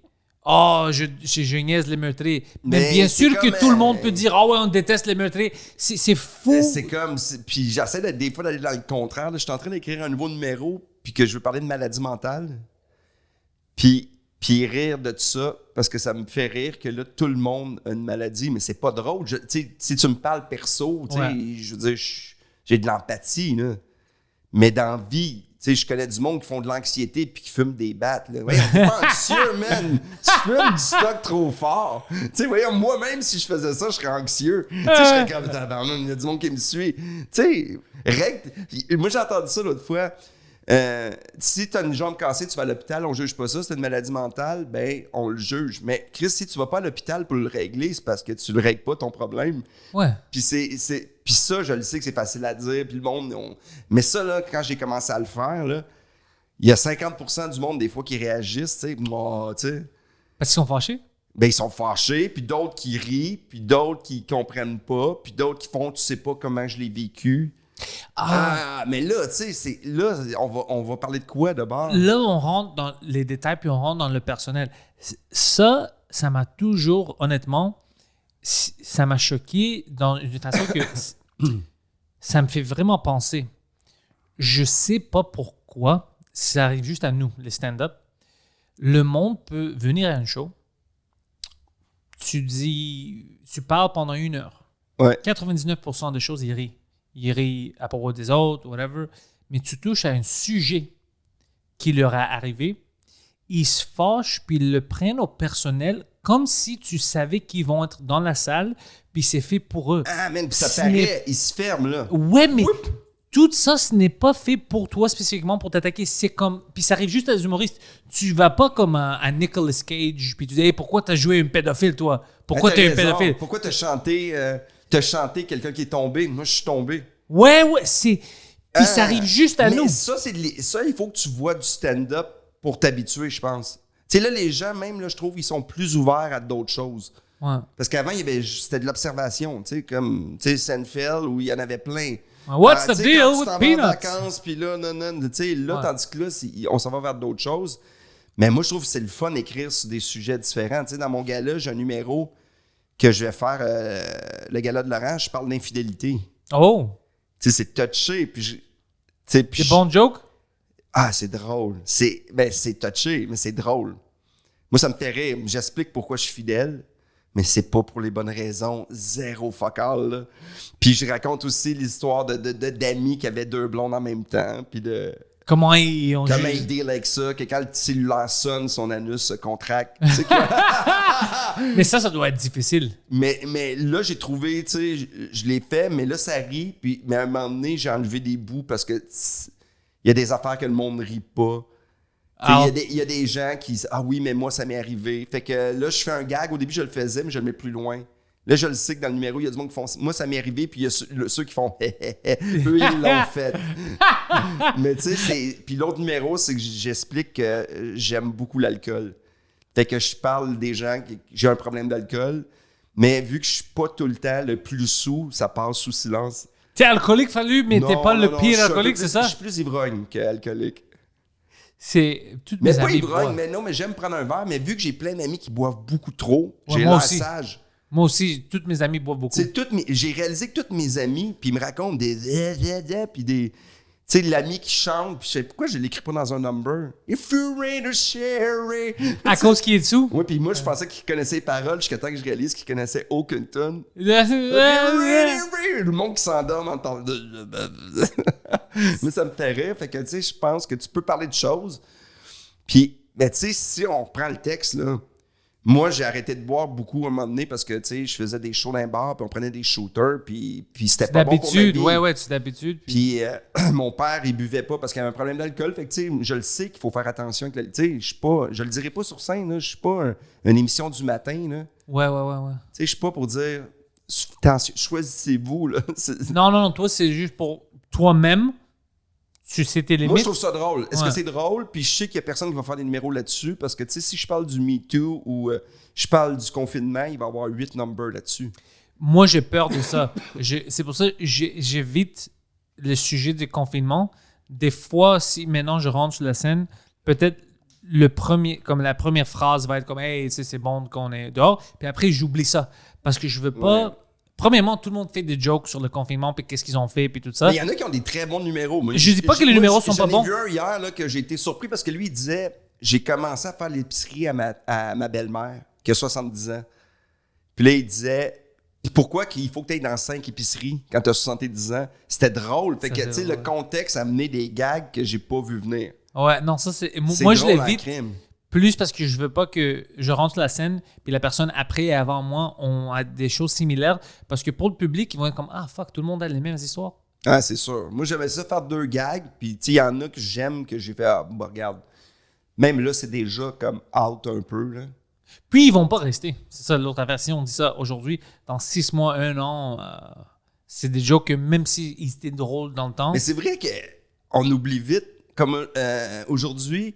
Je niaise les meurtriers. Mais bien c'est sûr comme, que tout le monde peut dire ouais, on déteste les meurtriers. C'est fou. C'est comme... Puis j'essaie des fois d'aller dans le contraire. Là. Je suis en train d'écrire un nouveau numéro puis que je veux parler de maladie mentale. Puis rire de tout ça parce que ça me fait rire que là, tout le monde a une maladie, mais c'est pas drôle. Si tu me parles perso, Ouais. je veux dire, j'ai de l'empathie, là. Mais dans la vie, sais, je connais du monde qui font de l'anxiété puis qui fument des battes. Là. Voyons, t'es pas anxieux, man. Tu fumes du stock trop fort. Tu sais, voyons, moi-même, si je faisais ça, je serais anxieux. Tu sais, je serais comme, il y a du monde qui me suit. Tu sais, moi, j'ai entendu ça l'autre fois. Si tu as une jambe cassée, tu vas à l'hôpital, on juge pas ça. Si tu as une maladie mentale, ben on le juge. Mais Chris, si tu vas pas à l'hôpital pour le régler, c'est parce que tu le règles pas ton problème. Ouais. Puis puis ça, je le sais que c'est facile à dire. Puis le monde, mais ça là, quand j'ai commencé à le faire là, il y a 50% du monde des fois qui réagissent, tu sais, moi, tu sais. Parce qu'ils sont fâchés? Ben ils sont fâchés, puis d'autres qui rient, puis d'autres qui comprennent pas, puis d'autres qui font, tu sais pas comment je l'ai vécu. Mais là, tu sais, là, on va parler de quoi d'abord? Là, on rentre dans les détails puis on rentre dans le personnel. Ça m'a toujours, honnêtement, ça m'a choqué dans une façon que ça me fait vraiment penser. Je sais pas pourquoi, ça arrive juste à nous, les stand-up. Le monde peut venir à un show, tu parles pendant 1 heure. Ouais. 99% des choses, ils rient. Ils rient à propos des autres, whatever. Mais tu touches à un sujet qui leur est arrivé. Ils se fâchent, puis ils le prennent au personnel comme si tu savais qu'ils vont être dans la salle, puis c'est fait pour eux. Ah, man, puis ça paraît, ils se ferment, là. Ouais, mais tout ça, ce n'est pas fait pour toi spécifiquement pour t'attaquer. C'est comme... Puis ça arrive juste à des humoristes. Tu vas pas comme à Nicolas Cage, puis tu dis hey, « pourquoi t'as joué un pédophile, toi? Pourquoi t'es un pédophile? » Pourquoi t'as chanté quelqu'un qui est tombé? Moi, je suis tombé. Ouais, c'est... Puis ça arrive juste à nous. Ça, il faut que tu vois du stand-up pour t'habituer, je pense. Tu sais, là, les gens, même, là, je trouve, ils sont plus ouverts à d'autres choses. Ouais. Parce qu'avant, c'était de l'observation, tu sais, comme, tu sais, Seinfeld, où il y en avait plein. What's the deal with peanuts? Vacances, puis là, non, tu sais, là, tandis que là, on s'en va vers d'autres choses. Mais moi, je trouve que c'est le fun d'écrire sur des sujets différents. Tu sais, dans mon gala, j'ai un numéro que je vais faire, le gala de Laurent, je parle d'infidélité. Oh! Tu sais, c'est touché, puis C'est bon joke? Ah, c'est drôle. C'est touché, mais c'est drôle. Moi, ça me fait rire. J'explique pourquoi je suis fidèle, mais c'est pas pour les bonnes raisons. Zéro fuck all, là. Puis je raconte aussi l'histoire d'amis qui avaient 2 blondes en même temps, puis de... Comment ils ont Comment il deal avec ça, que quand le cellulaire sonne, son anus se contracte. Tu sais quoi? Mais ça doit être difficile. Mais là, j'ai trouvé, tu sais, je l'ai fait, mais là, ça rit. Mais à un moment donné, j'ai enlevé des bouts parce que il y a des affaires que le monde ne rit pas. Il y a des gens qui disent « Ah oui, mais moi, ça m'est arrivé. » Fait que là, je fais un gag. Au début, je le faisais, mais je le mets plus loin. Là, je le sais que dans le numéro, il y a du monde qui font « Moi, ça m'est arrivé. » Puis il y a ceux qui font « Hé, hé, hé. » Eux, ils l'ont fait. Mais tu sais, puis l'autre numéro, c'est que j'explique que j'aime beaucoup l'alcool. Fait que je parle des gens qui j'ai un problème d'alcool. Mais vu que je suis pas tout le temps le plus sous, ça passe sous silence. T'es alcoolique, Fallu, mais t'es pas le pire alcoolique, c'est ça? Je suis plus ivrogne qu'alcoolique. C'est toutes mais mes pas amis ivrogne, boivent. mais non, mais j'aime prendre un verre. Mais vu que j'ai plein d'amis qui boivent beaucoup trop, Ouais, j'ai moi l'air aussi. sage. Moi aussi, toutes mes amis boivent beaucoup. J'ai réalisé que tous mes amis, puis ils me racontent des... Puis des... Tu sais, l'ami qui chante, puis je sais pourquoi je l'écris pas dans un number. If you're ready to share it. À cause qu'il est dessous? Oui, puis moi, je pensais qu'il connaissait les paroles jusqu'à temps que je réalise qu'il connaissait aucune tonne. Le monde qui s'endorme en temps. Mais ça me fait rire. Fait que, tu sais, je pense que tu peux parler de choses. Puis, ben, tu sais, si on reprend le texte, là, moi, j'ai arrêté de boire beaucoup à un moment donné parce que, tu sais, je faisais des shows dans un bar, puis on prenait des shooters, puis c'était pas bon pour ma vie. Ouais, tu d'habitude. Puis mon père, il buvait pas parce qu'il avait un problème d'alcool. Fait que, tu sais, je le sais qu'il faut faire attention. Tu sais, je le dirai pas sur scène, là. Je suis pas une émission du matin, là. Ouais. Tu sais, je suis pas pour dire, choisissez-vous, là. Non, toi, c'est juste pour toi-même. Tu sais tes limites. Moi, je trouve ça drôle. Est-ce que c'est drôle? Puis je sais qu'il y a personne qui va faire des numéros là-dessus parce que, tu sais, si je parle du Me Too ou je parle du confinement, il va y avoir 8 numbers là-dessus. Moi, j'ai peur de ça. C'est pour ça que j'évite le sujet du confinement. Des fois, si maintenant je rentre sur la scène, peut-être la première phrase va être comme « Hey, c'est bon qu'on est dehors ». Puis après, j'oublie ça parce que je veux pas... Ouais. Premièrement, tout le monde fait des jokes sur le confinement, puis qu'est-ce qu'ils ont fait, puis tout ça. Il y en a qui ont des très bons numéros. Moi, je dis pas que les numéros sont pas bons. J'en ai vu un hier là, que j'ai été surpris parce que lui, il disait « J'ai commencé à faire l'épicerie à ma belle-mère, qui a 70 ans. » Puis là, il disait Puis pourquoi qu'il faut que tu ailles dans 5 épiceries quand tu as 70 ans? C'était drôle. Fait Ça, que, c'est tu sais, drôle. le contexte a amené des gags que j'ai pas vu venir. Ouais, non, ça, c'est. C'est Moi, je drôle en l'évite crime. plus parce que je veux pas que je rentre sur la scène puis la personne après et avant moi ont des choses similaires. Parce que pour le public, ils vont être comme ah fuck, tout le monde a les mêmes histoires. Ah, c'est sûr. Moi, j'aimais ça faire 2 gags. Puis, tu sais, il y en a que j'aime, que j'ai fait, ah, bah, regarde. Même là, c'est déjà comme out un peu, là. Puis ils vont pas rester. C'est ça l'autre version. On dit ça aujourd'hui. Dans 6 mois, 1 an, c'est des jokes que même s'ils étaient drôles dans le temps. Mais c'est vrai qu'on oublie vite. Comme aujourd'hui,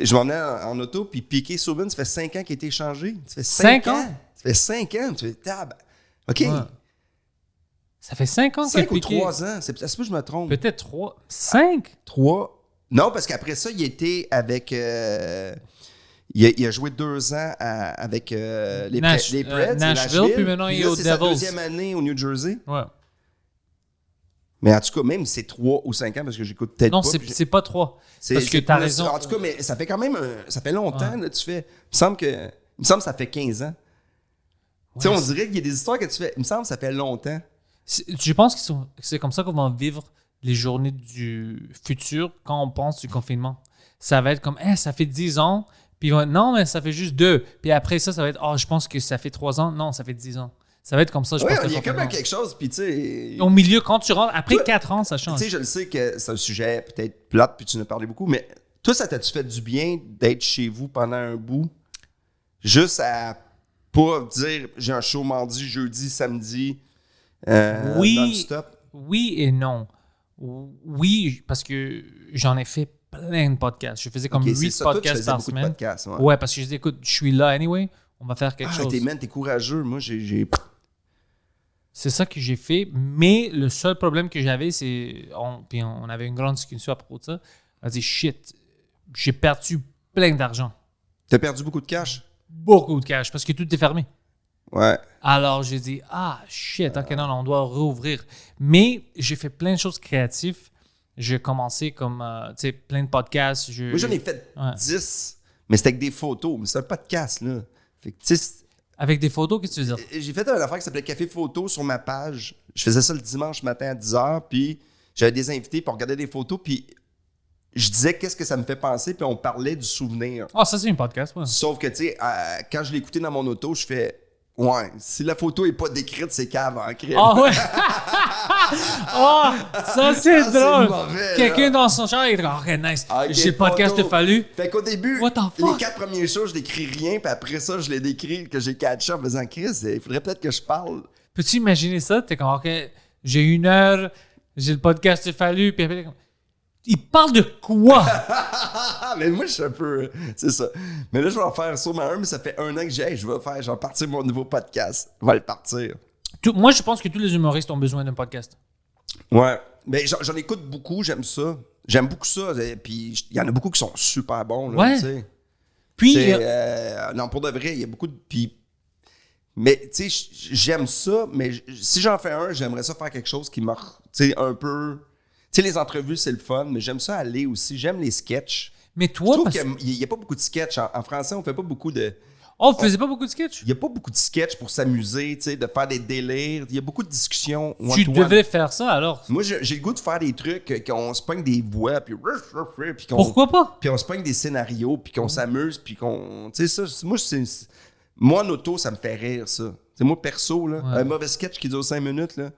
je m'en ai en auto, puis Piqué Souben, ça fait 5 ans qu'il a été échangé. Ça fait 5 ans? Ça fait 5 ans. Tu fais tab. OK. Ouais. Ça fait 5 ans qu'il 5 ou a piqué. 3 ans. Ça se peut que je me trompe. Peut-être 3. 5? 3. Non, parce qu'après ça, il était avec. Il a joué 2 ans avec les Preds, Nashville, puis maintenant il est là, aux c'est sa Devils. deuxième année au New Jersey. Ouais. Mais en tout cas, même si c'est 3 ou 5 ans, parce que j'écoute peut-être Non, pas. c'est pas 3. Parce que c'est t'as plus- raison. En tout cas, mais ça fait quand même. Ça fait longtemps, là, tu fais. Il me semble que ça fait 15 ans. Tu sais, on dirait qu'il y a des histoires que tu fais. Il me semble que ça fait longtemps. Je pense que c'est comme ça qu'on va vivre les journées du futur quand on pense du confinement. Ça va être comme, ça fait 10 ans. Puis ils vont être, non, mais ça fait juste 2. Puis après ça va être, je pense que ça fait 3 ans. Non, ça fait 10 ans. Ça va être comme ça, je Oui, pense. il y a le quand même confinement. quelque chose. Puis, tu sais. Au milieu, quand tu rentres, après Toi, 4 ans, ça Tu change. sais, je le sais que c'est un sujet peut-être plate, puis tu en as parlé beaucoup, mais toi, ça t'a-tu fait du bien d'être chez vous pendant un bout? Juste à pas dire j'ai un show mardi, jeudi, samedi, Oui. non-stop. Oui et non. Oui, parce que j'en ai fait plein de podcasts. Je faisais comme Ok, c'est 8 ça. Toi, tu podcasts faisais par beaucoup de semaine. podcasts, ouais. Ouais, parce que je dis, écoute, je suis là anyway. On va faire quelque chose. T'es courageux. Moi, j'ai. C'est ça que j'ai fait. Mais le seul problème que j'avais, puis on avait une grande discussion à propos de ça. On a dit, shit, j'ai perdu plein d'argent. T'as perdu beaucoup de cash? Beaucoup de cash parce que tout est fermé. Ouais. Alors, j'ai dit, shit, ok, non, on doit rouvrir. Mais j'ai fait plein de choses créatives. J'ai commencé comme, tu sais, plein de podcasts. Moi, j'en ai fait Ouais. 10, mais c'était avec des photos. Mais c'est un podcast, là. Fait que, tu sais, Avec des photos, qu'est-ce que tu veux dire? j'ai fait une affaire qui s'appelait Café Photo sur ma page. Je faisais ça le dimanche matin à 10h, puis j'avais des invités, puis on regardait des photos, puis je disais qu'est-ce que ça me fait penser, puis on parlait du souvenir. Ça, c'est un podcast, ouais. Sauf que, tu sais, quand je l'ai écouté dans mon auto, je fais « Ouais, si la photo est pas décrite, c'est cave en crime. Ah ouais! Ça, c'est Ça, c'est drôle! mauvais, Quelqu'un là. dans son char, il dit, ok, nice. Ok, J'ai le podcast photo. de Fallu. Fait qu'au début, What the les fuck? 4 premiers shows, je n'écris rien, puis après ça, je les décris, que j'ai catché en faisant « Chris, il faudrait peut-être que je parle. » Peux-tu imaginer ça? T'es comme, ok, j'ai 1 heure, j'ai le podcast de Fallu, puis après, t'es comme, il parle de quoi? Ah, mais moi, je suis un peu. C'est ça. Mais là, je vais en faire sûrement un, mais ça fait 1 an que j'ai. Hey, je vais partir mon nouveau podcast. Je vais le partir. Moi, je pense que tous les humoristes ont besoin d'un podcast. Ouais. Mais j'en écoute beaucoup, j'aime ça. J'aime beaucoup ça. Et puis, il y en a beaucoup qui sont super bons. Là, Ouais. tu sais. Puis, Non, pour de vrai, il y a beaucoup de. Mais, tu sais, j'aime ça, mais si j'en fais un, j'aimerais ça faire quelque chose qui m'a. Tu sais, un peu. Tu sais, les entrevues, c'est le fun, mais j'aime ça aller aussi. J'aime les sketchs. mais Je toi, trouve parce... qu'il n'y a pas beaucoup de sketchs. En français, on fait pas beaucoup de. on faisait pas beaucoup de sketchs? Il n'y a pas beaucoup de sketchs pour s'amuser, tu sais, de faire des délires. Il y a beaucoup de discussions. Tu one-to-one. devrais faire ça, alors. Moi, j'ai le goût de faire des trucs, qu'on se pogne des voix, puis qu'on Pourquoi pas? puis on se pogne des scénarios, puis qu'on s'amuse, puis qu'on... Tu sais, ça, moi, en auto, ça me fait rire, ça. C'est moi, perso, là, Ouais. un mauvais sketch qui dure 5 minutes, là.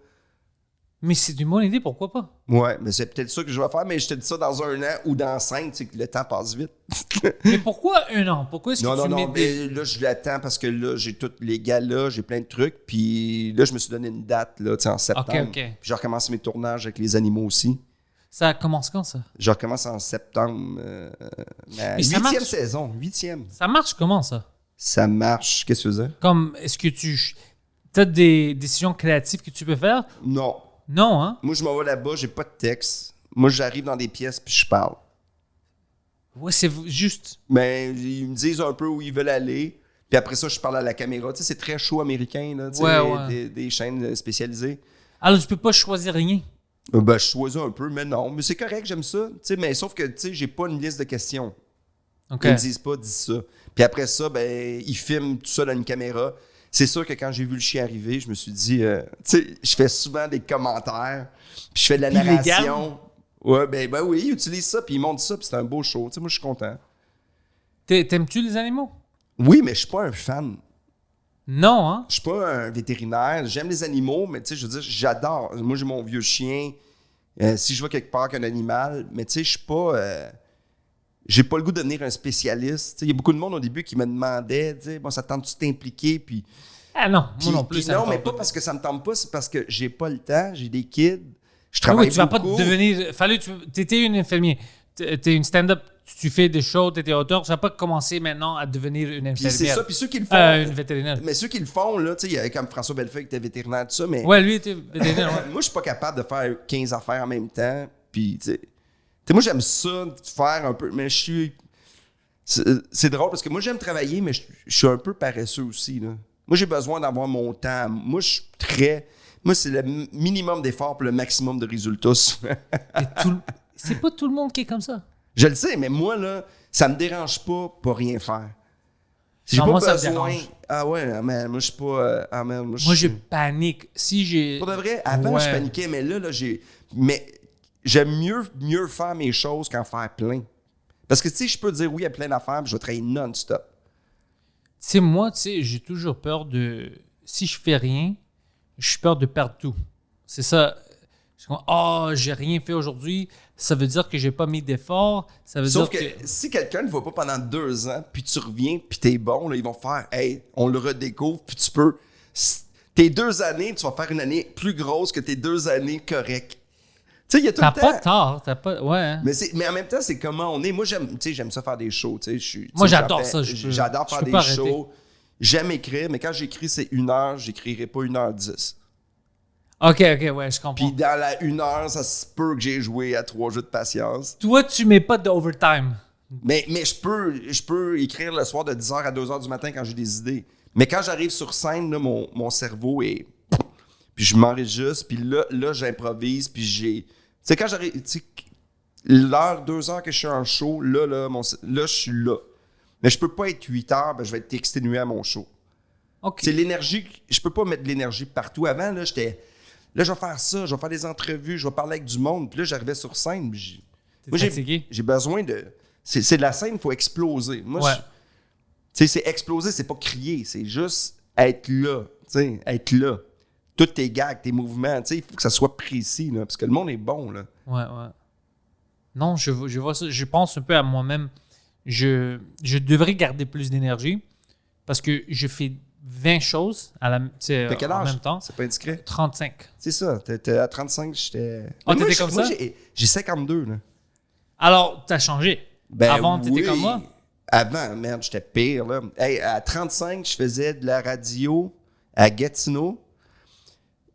Mais c'est une bonne idée, pourquoi pas? Ouais, mais c'est peut-être ça que je vais faire, mais je te dis ça dans 1 an ou dans 5, tu sais, que le temps passe vite. Mais pourquoi 1 an? Pourquoi est-ce que tu mets des... mais là, je l'attends parce que là, j'ai tous les galas, j'ai plein de trucs, puis là, je me suis donné une date, là, tu sais, en septembre. ok. Puis je recommence mes tournages avec les animaux aussi. Ça commence quand, ça? Je recommence en septembre. Ma Mais ça 8e marche. saison, 8e. Ça marche comment, ça? Ça marche. Qu'est-ce que tu faisais? Comme, est-ce que tu as des décisions créatives que tu peux faire? Non. Non, hein? Moi, je m'en vais là-bas, j'ai pas de texte. Moi, j'arrive dans des pièces puis je parle. Ouais, c'est juste... Mais ils me disent un peu où ils veulent aller. Puis après ça, je parle à la caméra. Tu sais, c'est très chaud américain, là. Tu sais, Ouais. Des chaînes spécialisées. Alors, tu peux pas choisir rien. Ben, je choisis un peu, mais non. Mais c'est correct, j'aime ça. Tu sais, mais sauf que, tu sais, j'ai pas une liste de questions. OK. Ils me disent pas, dis ça. Puis après ça, ben, ils filment tout ça dans une caméra. c'est sûr que quand j'ai vu le chien arriver, je me suis dit, tu sais, je fais souvent des commentaires, puis je fais de la Puis les narration. Ouais, ben oui, ils utilisent ça, puis ils montent ça, puis c'est un beau show. Tu sais, moi, je suis content. T'aimes-tu les animaux? Oui, mais je suis pas un fan. Non, hein? Je suis pas un vétérinaire. J'aime les animaux, mais tu sais, je veux dire, j'adore. Moi, j'ai mon vieux chien. Si je vais quelque part qu'un animal, mais tu sais, je suis pas... j'ai pas le goût de devenir un spécialiste. Il y a beaucoup de monde au début qui me demandait, bon, ça te tente-tu de t'impliquer? Puis, Ah non, moi non plus. puis ça me non, mais tente pas parce que ça me tente pas, c'est parce que j'ai pas le temps, j'ai des kids, je Ah travaille oui, tu vas pas beaucoup. devenir. T'étais une infirmière. T'es une stand-up, tu fais des shows, t'étais auteur. Tu vas pas commencer maintenant à devenir une Puis infirmière. c'est ça, puis ceux qui le font... Une vétérinaire. mais ceux qui le font, là, tu sais, il y a comme François Bellefeuille qui était vétérinaire, tout ça, mais... Ouais, lui était vétérinaire. Ouais. moi, je suis pas capable de faire 15 affaires en même temps, puis, tu sais, moi, j'aime ça, de faire un peu, mais je suis... C'est drôle parce que moi, j'aime travailler, mais je suis un peu paresseux aussi. Là. Moi, j'ai besoin d'avoir mon temps. Moi, je suis très... Moi, c'est le minimum d'effort pour le maximum de résultats. C'est pas tout le monde qui est comme ça. Je le sais, mais moi, là, ça me dérange pas rien faire. Si j'ai Non, pas moi, ça me besoin... dérange. Ah ouais, man, moi, je suis pas... man, Moi, je panique. Si j'ai. Pour de vrai, avant, Ouais. je paniquais, mais là, j'ai... Mais j'aime mieux faire mes choses qu'en faire plein. Parce que, tu sais, je peux dire oui à plein d'affaires, puis je vais travailler non-stop. Tu sais, moi, tu sais, j'ai toujours peur de. Si je fais rien, je suis peur de perdre tout. C'est ça. Je suis comme, j'ai rien fait aujourd'hui. Ça veut dire que j'ai pas mis d'effort. Ça veut Sauf dire que si quelqu'un ne va pas pendant 2 ans, puis tu reviens, puis t'es bon, là, ils vont faire « Hey, on le redécouvre, puis tu peux... » Tes 2 années, tu vas faire une année plus grosse que tes 2 années correctes. Tu sais, il y a tout T'as le temps... pas tort. T'as pas. Ouais. Hein. Mais en même temps, c'est comment on est. Moi, j'aime ça faire des shows. Tu sais, Moi, tu sais, j'adore j'en ça. fais- J'adore je faire peux des pas arrêter. shows. J'aime écrire, mais quand j'écris, c'est 1 heure, j'écrirai pas 1h10. Ok, ouais, je comprends. Puis dans la 1 heure, ça se peut que j'ai joué à 3 jeux de patience. Toi, tu mets pas d'overtime. Mais je peux écrire le soir de 10h à 2h du matin quand j'ai des idées. Mais quand j'arrive sur scène, là, mon cerveau est... Puis je m'enregistre, puis là j'improvise, puis j'ai... Tu sais, quand j'arrive... Tu sais, l'heure, 2 heures que je suis en show, là, je suis là. Mais je peux pas être 8 heures, ben, je vais être exténué à mon show. Ok. C'est l'énergie... Je peux pas mettre de l'énergie partout. Avant, là, j'étais... Là, je vais faire ça, je vais faire des entrevues, je vais parler avec du monde. Puis là, j'arrivais sur scène, puis T'es fatigué? j'ai besoin de... C'est de la scène, il faut exploser. Moi, Ouais. tu sais, c'est exploser, c'est pas crier, c'est juste être là, tu sais, être là. Tous tes gags, tes mouvements, tu sais, il faut que ça soit précis, là, parce que le monde est bon, là. Ouais. Non, je vois ça. Je pense un peu à moi-même. Je devrais garder plus d'énergie parce que je fais 20 choses T'as quel en âge? même temps. C'est pas indiscret? 35. C'est ça, à 35, j'étais... Ah, Mais moi, t'étais comme moi, ça? j'ai 52, là. Alors, t'as changé. Ben Avant, t'étais oui. comme moi? Avant, merde, j'étais pire, là. Hey, à 35, je faisais de la radio à Gatineau.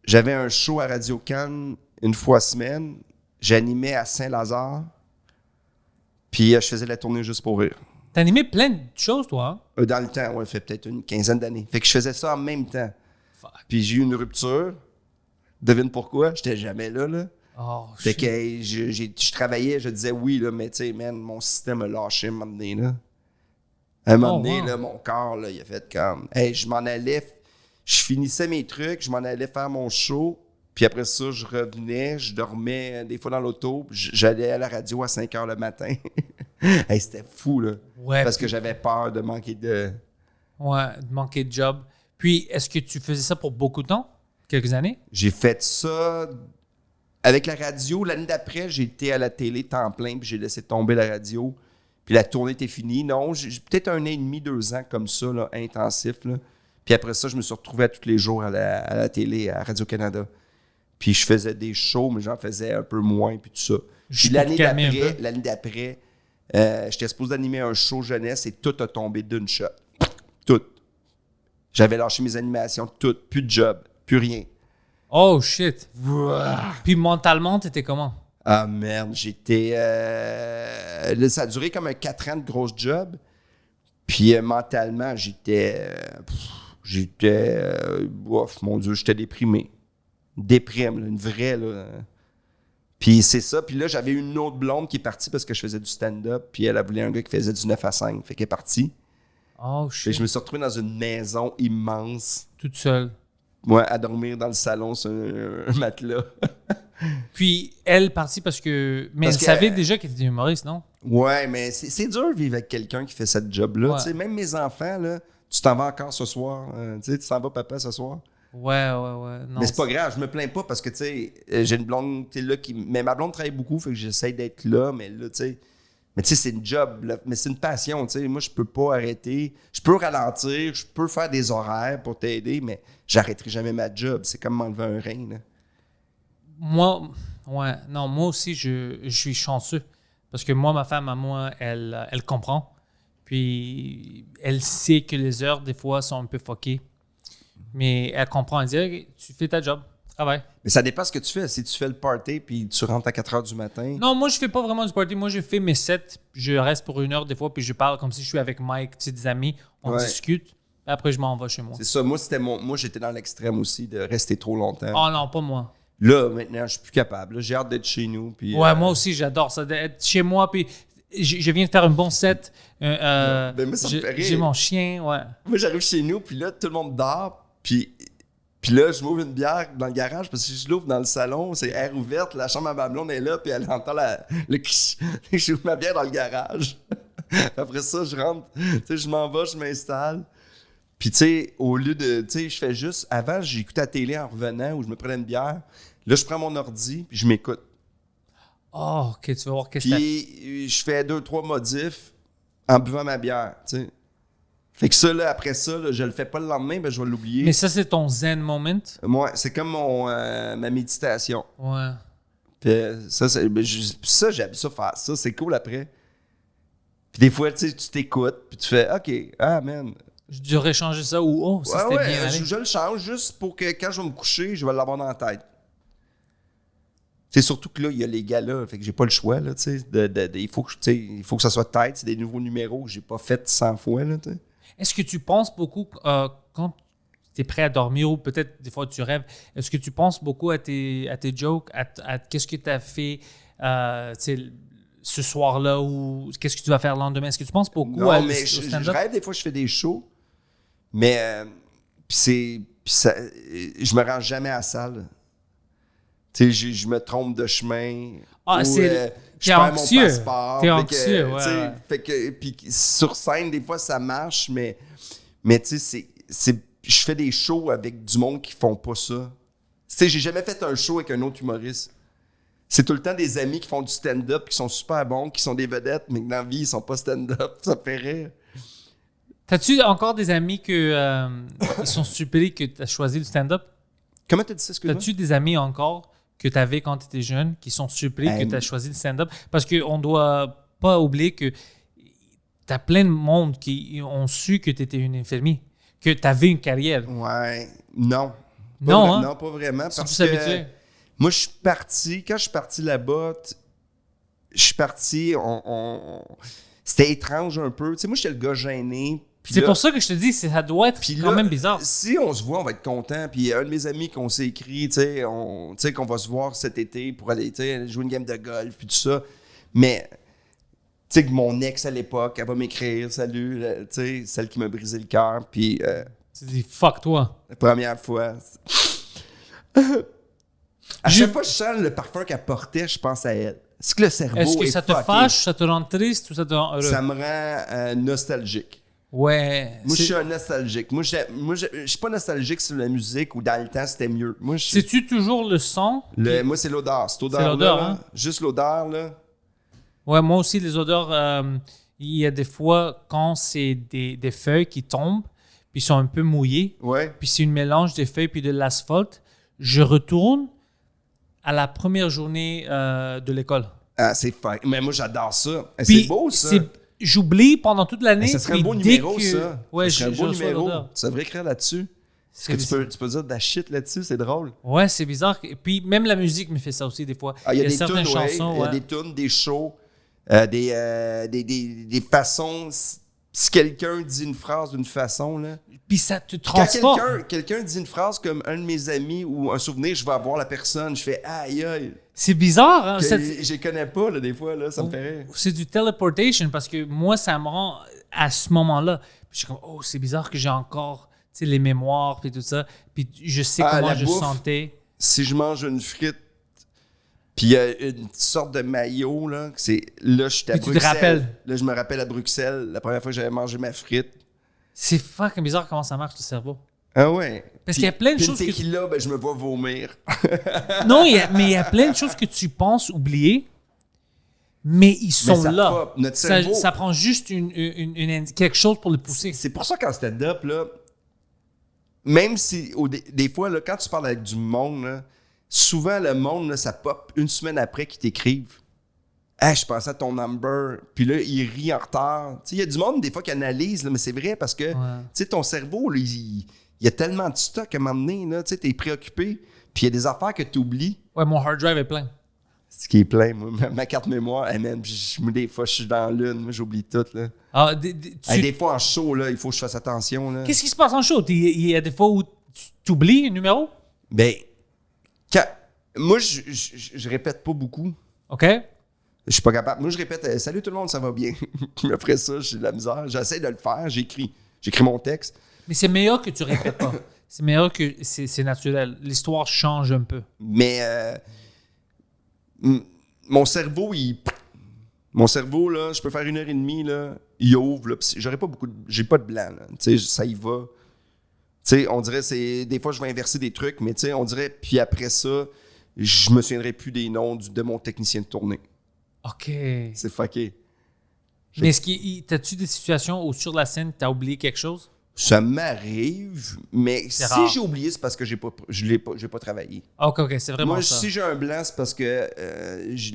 J'avais un show à Radio Cannes une fois semaine. J'animais à Saint-Lazare. Puis je faisais la tournée juste pour rire. T'as animé plein de choses, toi. Hein? Dans le temps, ouais, ça fait peut-être une 15aine d'années. Fait que je faisais ça en même temps. Fuck. Puis j'ai eu une rupture. Devine pourquoi? J'étais jamais là, là. Oh, Fait shit. que hey, je travaillais, je disais oui, là, mais tu sais, man, mon système a lâché un moment donné, là. À un moment donné, wow. là, mon corps, là, il a fait comme... Hey, je m'en allais... Je finissais mes trucs, je m'en allais faire mon show, puis après ça, je revenais, je dormais des fois dans l'auto, puis j'allais à la radio à 5 h le matin. Hey, c'était fou, là. Ouais, Parce que j'avais peur de manquer de... Ouais, de manquer de job. Puis, est-ce que tu faisais ça pour beaucoup de temps? Quelques années? J'ai fait ça... Avec la radio, l'année d'après, j'ai été à la télé temps plein, puis j'ai laissé tomber la radio. Puis la tournée était finie. Non, j'ai peut-être 1 an et demi, 2 ans comme ça, là, intensif. Là. Puis après ça, je me suis retrouvé à tous les jours à la télé, à Radio-Canada. Puis je faisais des shows, mais j'en faisais un peu moins, puis tout ça. Puis Juste pour te calmer un peu. l'année d'après, j'étais supposé d'animer un show jeunesse et tout a tombé d'une shot. Tout. J'avais lâché mes animations, tout. Plus de job, plus rien. Oh, shit. Puis mentalement, t'étais comment? Ah merde, j'étais... là, ça a duré comme un 4 ans de gros job. Puis mentalement, mon Dieu, j'étais déprimé. Déprime, là, une vraie, là. Puis c'est ça. Puis là, j'avais une autre blonde qui est partie parce que je faisais du stand-up. Puis elle voulait un gars qui faisait du 9 à 5. Fait qu'elle est partie. Oh, Fait que je me suis retrouvé dans une maison immense. Toute seule. Ouais, à dormir dans le salon sur un matelas. Puis, elle partit parce que... Mais Parce elle que- savait déjà qu'elle était humoriste, non? Ouais, mais c'est dur de vivre avec quelqu'un qui fait cette job-là. Ouais. Tu sais, même mes enfants, là, tu t'en vas encore ce soir. Tu sais, tu t'en vas, papa, ce soir. Ouais. Non, Mais c'est pas grave, je me plains pas parce que, tu sais, j'ai une blonde, tu sais, là, qui... Mais ma blonde travaille beaucoup, fait que j'essaie d'être là, mais là, tu sais... Mais tu sais, c'est une job, là, mais c'est une passion, tu sais. Moi, je peux pas arrêter. Je peux ralentir, je peux faire des horaires pour t'aider, mais j'arrêterai jamais ma job. C'est comme m'enlever un rein, là. Moi, ouais, non, moi aussi, je suis chanceux. Parce que moi, ma femme, à moi, elle comprend. Puis, elle sait que les heures, des fois, sont un peu fuckées. Mais elle comprend. Elle dit, OK, tu fais ta job, travaille. Mais ça dépend ce que tu fais. Si tu fais le party puis tu rentres à 4 heures du matin. Non, moi, je fais pas vraiment du party. Moi, je fais mes sets. Je reste pour 1 heure, des fois, puis je parle comme si je suis avec Mike, tu sais, des amis. On Ouais. discute. Après, je m'en vais chez moi. C'est ça. Moi, moi, j'étais dans l'extrême aussi de rester trop longtemps. Oh non, pas moi. Là, maintenant, je suis plus capable. Là, j'ai hâte d'être chez nous. Puis, Ouais, moi aussi, j'adore ça, d'être chez moi, puis je viens de faire un bon set. Ben, moi, ça me fait rire. J'ai mon chien, ouais. Moi, j'arrive chez nous, puis là, tout le monde dort. Puis là, je m'ouvre une bière dans le garage parce que si je l'ouvre dans le salon, c'est air ouverte. La chambre à ma blonde est là, puis elle entend le kish. J'ouvre ma bière dans le garage. Après ça, je rentre, tu sais, je m'en vais, je m'installe. Puis, tu sais, au lieu de. Tu sais, je fais juste. Avant, j'écoutais la télé en revenant ou je me prenais une bière. Là, je prends mon ordi, puis je m'écoute. Oh, OK, tu vas voir qu'est-ce que t'as. Puis, je fais 2-3 modifs en buvant ma bière, tu sais. Fait que ça, là, après ça, là, je le fais pas le lendemain, ben je vais l'oublier. Mais ça, c'est ton zen moment? Moi, c'est comme ma méditation. Ouais. Puis ça, j'aime ça faire ça. C'est cool après. Puis des fois, tu sais, tu t'écoutes, puis tu fais « OK, ah, man. » Je devrais changer ça ou « Oh, ça, c'était bien allé. je le change juste pour que quand je vais me coucher, je vais l'avoir dans la tête. C'est surtout que là, il y a les gars-là, fait que j'ai pas le choix, là, tu sais. Il faut que ça soit tête. C'est des nouveaux numéros que j'ai pas fait 100 fois, là, tu sais. Est-ce que tu penses beaucoup, quand tu es prêt à dormir ou peut-être des fois tu rêves, est-ce que tu penses beaucoup à tes jokes, à qu'est-ce que tu as fait tu sais, ce soir-là ou qu'est-ce que tu vas faire le lendemain? Est-ce que tu penses beaucoup Non, au mais je stand-up? rêve des fois, je fais des shows, mais je me rends jamais à la salle. Tu sais, je me trompe de chemin. Ah, ou, c'est... je T'es perds anxieux. mon passeport. T'es Fait que, anxieux, ouais, tu sais, ouais. Fait que, puis sur scène, des fois, ça marche, mais tu sais, je fais des shows avec du monde qui font pas ça. Tu sais, j'ai jamais fait un show avec un autre humoriste. C'est tout le temps des amis qui font du stand-up, qui sont super bons, qui sont des vedettes, mais que dans la vie, ils sont pas stand-up. Ça fait rire. T'as-tu encore des amis que ils sont surpris que tu as choisi le stand-up? Comment t'as dit ça, excuse-moi? T'as-tu des amis encore que tu avais quand tu étais jeune qui sont surpris que tu as choisi le stand-up? Parce qu'on ne doit pas oublier que tu as plein de monde qui ont su que tu étais une infirmière, que tu avais une carrière. Ouais, non. Non, hein? Non, pas vraiment. Sont Parce tous habitués. que moi, je suis parti, quand je suis parti là-bas, je suis parti, c'était étrange un peu. Tu sais, moi, j'étais le gars gêné. C'est pour ça que je te dis, ça doit être Puis quand là, même bizarre. Si on se voit, on va être content. Puis un de mes amis qu'on s'est écrit, tu sais, qu'on va se voir cet été pour aller, tu sais, jouer une game de golf, puis tout ça. Mais, tu sais, que mon ex à l'époque, elle va m'écrire, salut, tu sais, celle qui m'a brisé le cœur. Puis, Tu te dis, fuck toi. la première fois. À chaque fois que je sens le parfum qu'elle portait, je pense à elle. Est-ce que le cerveau Est-ce que est ça te fucké? fâche, ça te rend triste ou ça te rend heureux? Ça me rend nostalgique. Ouais. Moi, je suis un nostalgique. Moi, je suis pas nostalgique sur la musique ou dans le temps, c'était mieux. Moi, C'est-tu toujours le son? moi, c'est l'odeur. Cette l'odeur, odeur-là, hein? juste l'odeur, là. Ouais, moi aussi, les odeurs, il y a des fois, quand c'est des feuilles qui tombent, puis sont un peu mouillées, Ouais. puis c'est une mélange des feuilles puis de l'asphalte, je retourne à la première journée de l'école. Ah, c'est fin. Mais moi, j'adore ça. Puis C'est beau, ça. J'oublie pendant toute l'année. Ça serait un puis beau dès numéro, que- ça. Ouais, ça serait un je beau reçois numéro. l'odeur. Tu devrais écrire là-dessus. Est-ce que tu peux dire de la shit là-dessus? C'est drôle. Ouais, c'est bizarre. Et puis même la musique me fait ça aussi des fois. Ah, il y a des certaines tunes, ouais. chansons. Il y a Ouais. des tunes, des shows, des façons. Si quelqu'un dit une phrase d'une façon, là. Puis ça te Quand transporte. quelqu'un dit une phrase comme un de mes amis ou un souvenir, je vais avoir la personne, je fais aïe aïe. C'est bizarre. Hein? Je les connais pas, là, des fois, là, ça me fait rire. C'est du teleportation parce que moi, ça me rend à ce moment-là. Puis je suis comme, oh, c'est bizarre que j'ai encore, tu sais, les mémoires, puis tout ça. Puis je sais comment la je bouffe. sentais. Si je mange une frite, puis il y a une sorte de maillot, là, là, je suis à Puis tu te Bruxelles. rappelles. Là, je me rappelle à Bruxelles, la première fois que j'avais mangé ma frite. C'est fucking bizarre comment ça marche, le cerveau. Ah ouais. Parce qu'il y a plein de puis choses une que tequila, ben, je me vois vomir. Non, mais il y a plein de choses que tu penses oublier, mais ils sont ça là. pop. Notre Ça, cerveau- ça prend juste quelque chose pour le pousser. C'est pour ça qu'en stand-up, là, même si, des fois, là, quand tu parles avec du monde, là, souvent, le monde, là, ça pop une semaine après qu'ils t'écrivent. Hey, je pensais à ton number. Puis là, il rit en retard. Il y a du monde, des fois, qui analyse, là, mais c'est vrai parce que ton cerveau, là, il y a tellement de stock à m'emmener. Tu es préoccupé. Puis il y a des affaires que tu oublies. Ouais, mon hard drive est plein. Ce qui est plein, moi. Ma carte mémoire, hey man, des fois, je suis dans l'une. Moi, j'oublie tout. Là. Ah, Des fois, en show, là, il faut que je fasse attention. Là. Qu'est-ce qui se passe en show? Il y a des fois où tu oublies un numéro? Ben, moi, je répète pas beaucoup. OK? Je suis pas capable. Moi, je répète salut tout le monde, ça va bien. Puis après ça, j'ai de la misère. J'essaie de le faire, j'écris mon texte. Mais c'est meilleur que tu répètes pas. C'est meilleur que c'est naturel. L'histoire change un peu. Mais mon cerveau, mon cerveau, là, je peux faire 1h30, là, il ouvre, là, pis j'aurais pas beaucoup j'ai pas de blanc, là. Tu sais, ça y va. Tu sais, on dirait, des fois, je vais inverser des trucs, mais tu sais, on dirait, puis après ça, je me souviendrai plus des noms de mon technicien de tournée. OK. C'est fucké. Mais t'as-tu des situations où sur la scène, t'as oublié quelque chose? Ça m'arrive, mais si rare. j'ai oublié, c'est parce que j'ai pas travaillé. OK, c'est vraiment Moi, ça. si j'ai un blanc, c'est parce que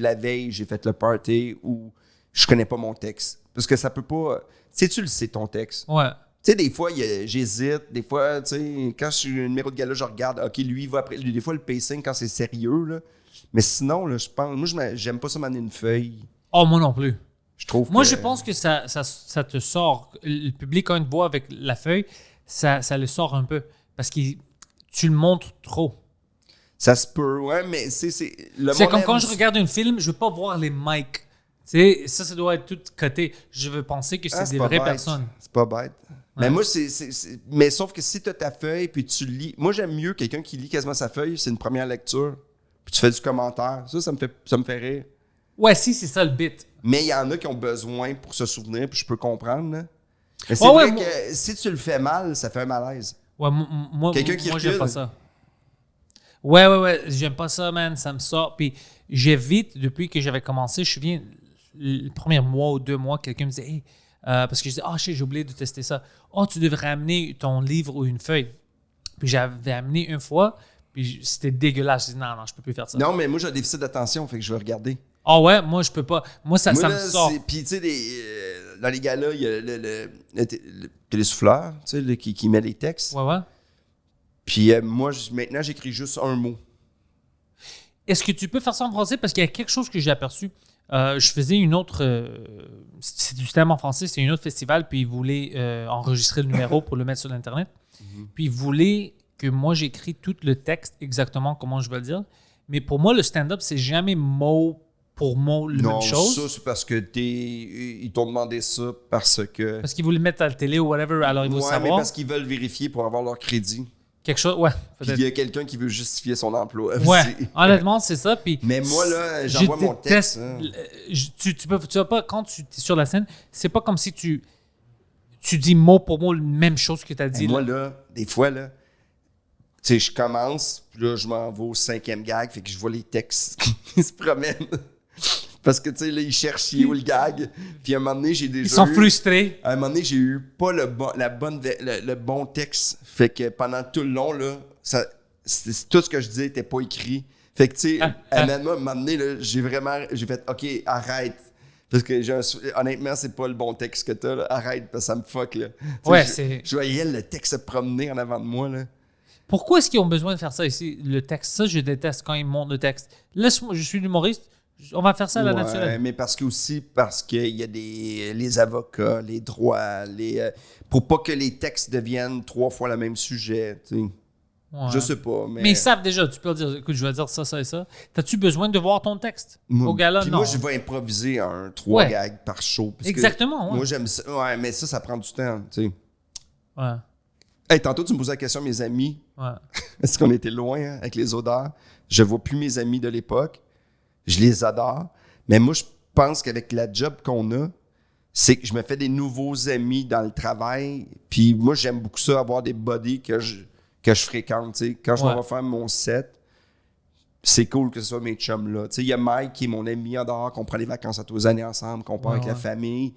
la veille, j'ai fait le party où je connais pas mon texte. Parce que ça peut pas... Tu sais, tu le sais, ton texte. Ouais. Tu sais, des fois, j'hésite. Des fois, tu sais, quand je suis un numéro de gala, je regarde, OK, lui, il va après. Des fois, le pacing, quand c'est sérieux, là. Mais sinon, là, je pense... Moi, j'aime pas ça m'amener une feuille. Oh, moi non plus. Je trouve Moi, que... je pense que ça te sort. Le public, quand il te voit avec la feuille, ça le sort un peu. Parce que tu le montres trop. Ça se peut, ouais, mais c'est... C'est comme quand je regarde un film, je veux pas voir les mics. Tu sais, ça doit être tout coté. Je veux penser que c'est des pas vraies bête. personnes. C'est pas bête. Ouais. Mais moi, mais sauf que si tu as ta feuille puis tu lis... Moi, j'aime mieux quelqu'un qui lit quasiment sa feuille, c'est une première lecture. Puis tu fais du commentaire. Ça me fait rire. Ouais, si, c'est ça le bit. Mais il y en a qui ont besoin pour se souvenir, puis je peux comprendre. Là. Mais c'est Ouais, vrai moi- que si tu le fais mal, ça fait un malaise. Ouais, moi, Quelqu'un qui moi j'aime recule. pas ça. Ouais, j'aime pas ça, man. Ça me sort. Puis j'évite, depuis que j'avais commencé, je me souviens, le premier mois ou 2 mois, quelqu'un me disait, hey, parce que je disais, j'ai oublié de tester ça. Oh, tu devrais amener ton livre ou une feuille. Puis j'avais amené une fois, puis c'était dégueulasse. Je dis, non, je peux plus faire ça. Non, mais moi, j'ai un déficit d'attention, fait que je vais regarder. Ah ouais, moi, je peux pas. Moi, ça Moi, me là, sort. puis, tu sais, dans les galas, il y a le télésouffleur, tu sais, qui met les textes. Ouais. Puis moi, maintenant, j'écris juste un mot. Est-ce que tu peux faire ça en français? Parce qu'il y a quelque chose que j'ai aperçu. Je faisais une autre... c'est du thème en français, c'est un autre festival, puis ils voulaient enregistrer le numéro pour le mettre sur l'Internet. Puis ils voulaient que moi, j'écris tout le texte exactement comment je veux le dire. Mais pour moi, le stand-up, c'est jamais mot pour mot la Non, même chose. ça, c'est parce que ils t'ont demandé ça parce que... Parce qu'ils voulaient mettre à la télé ou whatever, alors ils veulent Ouais, mais savoir. parce qu'ils veulent vérifier pour avoir leur crédit. Quelque chose, ouais, Puis il peut-être. y a quelqu'un qui veut justifier son emploi. Ouais, aussi. honnêtement, c'est ça. Puis Mais moi, là, je j'envoie mon déteste- texte. Hein. Tu vas pas, quand tu es sur la scène, c'est pas comme si tu dis mot pour mot la même chose que tu as dit. Et moi, là. là, des fois, là, tu sais, je commence, puis là, je m'en vais au 5e gag, fait que je vois les textes qui se promènent. Parce que, tu sais, là, ils cherchent il est où le gag. Puis à un moment donné, j'ai déjà Ils sont eu- frustrés. À un moment donné, j'ai eu pas le bon texte. Fait que pendant tout le long, là, tout ce que je disais était pas écrit. Fait que, tu sais, à un moment donné, là, j'ai fait, OK, arrête. Parce que honnêtement, c'est pas le bon texte que t'as, là. Arrête, parce que ça me fuck, là. Tu sais, Ouais, je voyais le texte se promener en avant de moi, là. Pourquoi est-ce qu'ils ont besoin de faire ça ici, le texte? Ça, je déteste quand ils montrent le texte. Laisse-moi, je suis l'humoriste, on va faire ça à la Ouais, naturelle. mais parce qu'il y a les avocats, les droits, pour pas que les textes deviennent 3 fois le même sujet, tu sais. Ouais. Je sais pas, mais... Mais ils savent déjà, tu peux leur dire, écoute, je vais dire ça, ça et ça. T'as-tu besoin de voir ton texte? Au gala, Puis non. moi, je vais improviser 3 Ouais. gags par show. parce que Exactement, ouais. Moi, j'aime ça. Ouais, mais ça prend du temps, tu sais. Ouais. Hey, tantôt, tu me posais la question, mes amis. Ouais. Est-ce qu'on était loin hein, avec les odeurs? Je vois plus mes amis de l'époque. Je les adore. Mais moi, je pense qu'avec la job qu'on a, c'est que je me fais des nouveaux amis dans le travail. Puis moi, j'aime beaucoup ça, avoir des buddies que je fréquente. T'sais. Quand je m'en vais faire mon set, c'est cool que ce soit mes chums-là. Il y a Mike qui est mon ami en dehors, qu'on prend les vacances à tous les années ensemble, qu'on part avec la famille.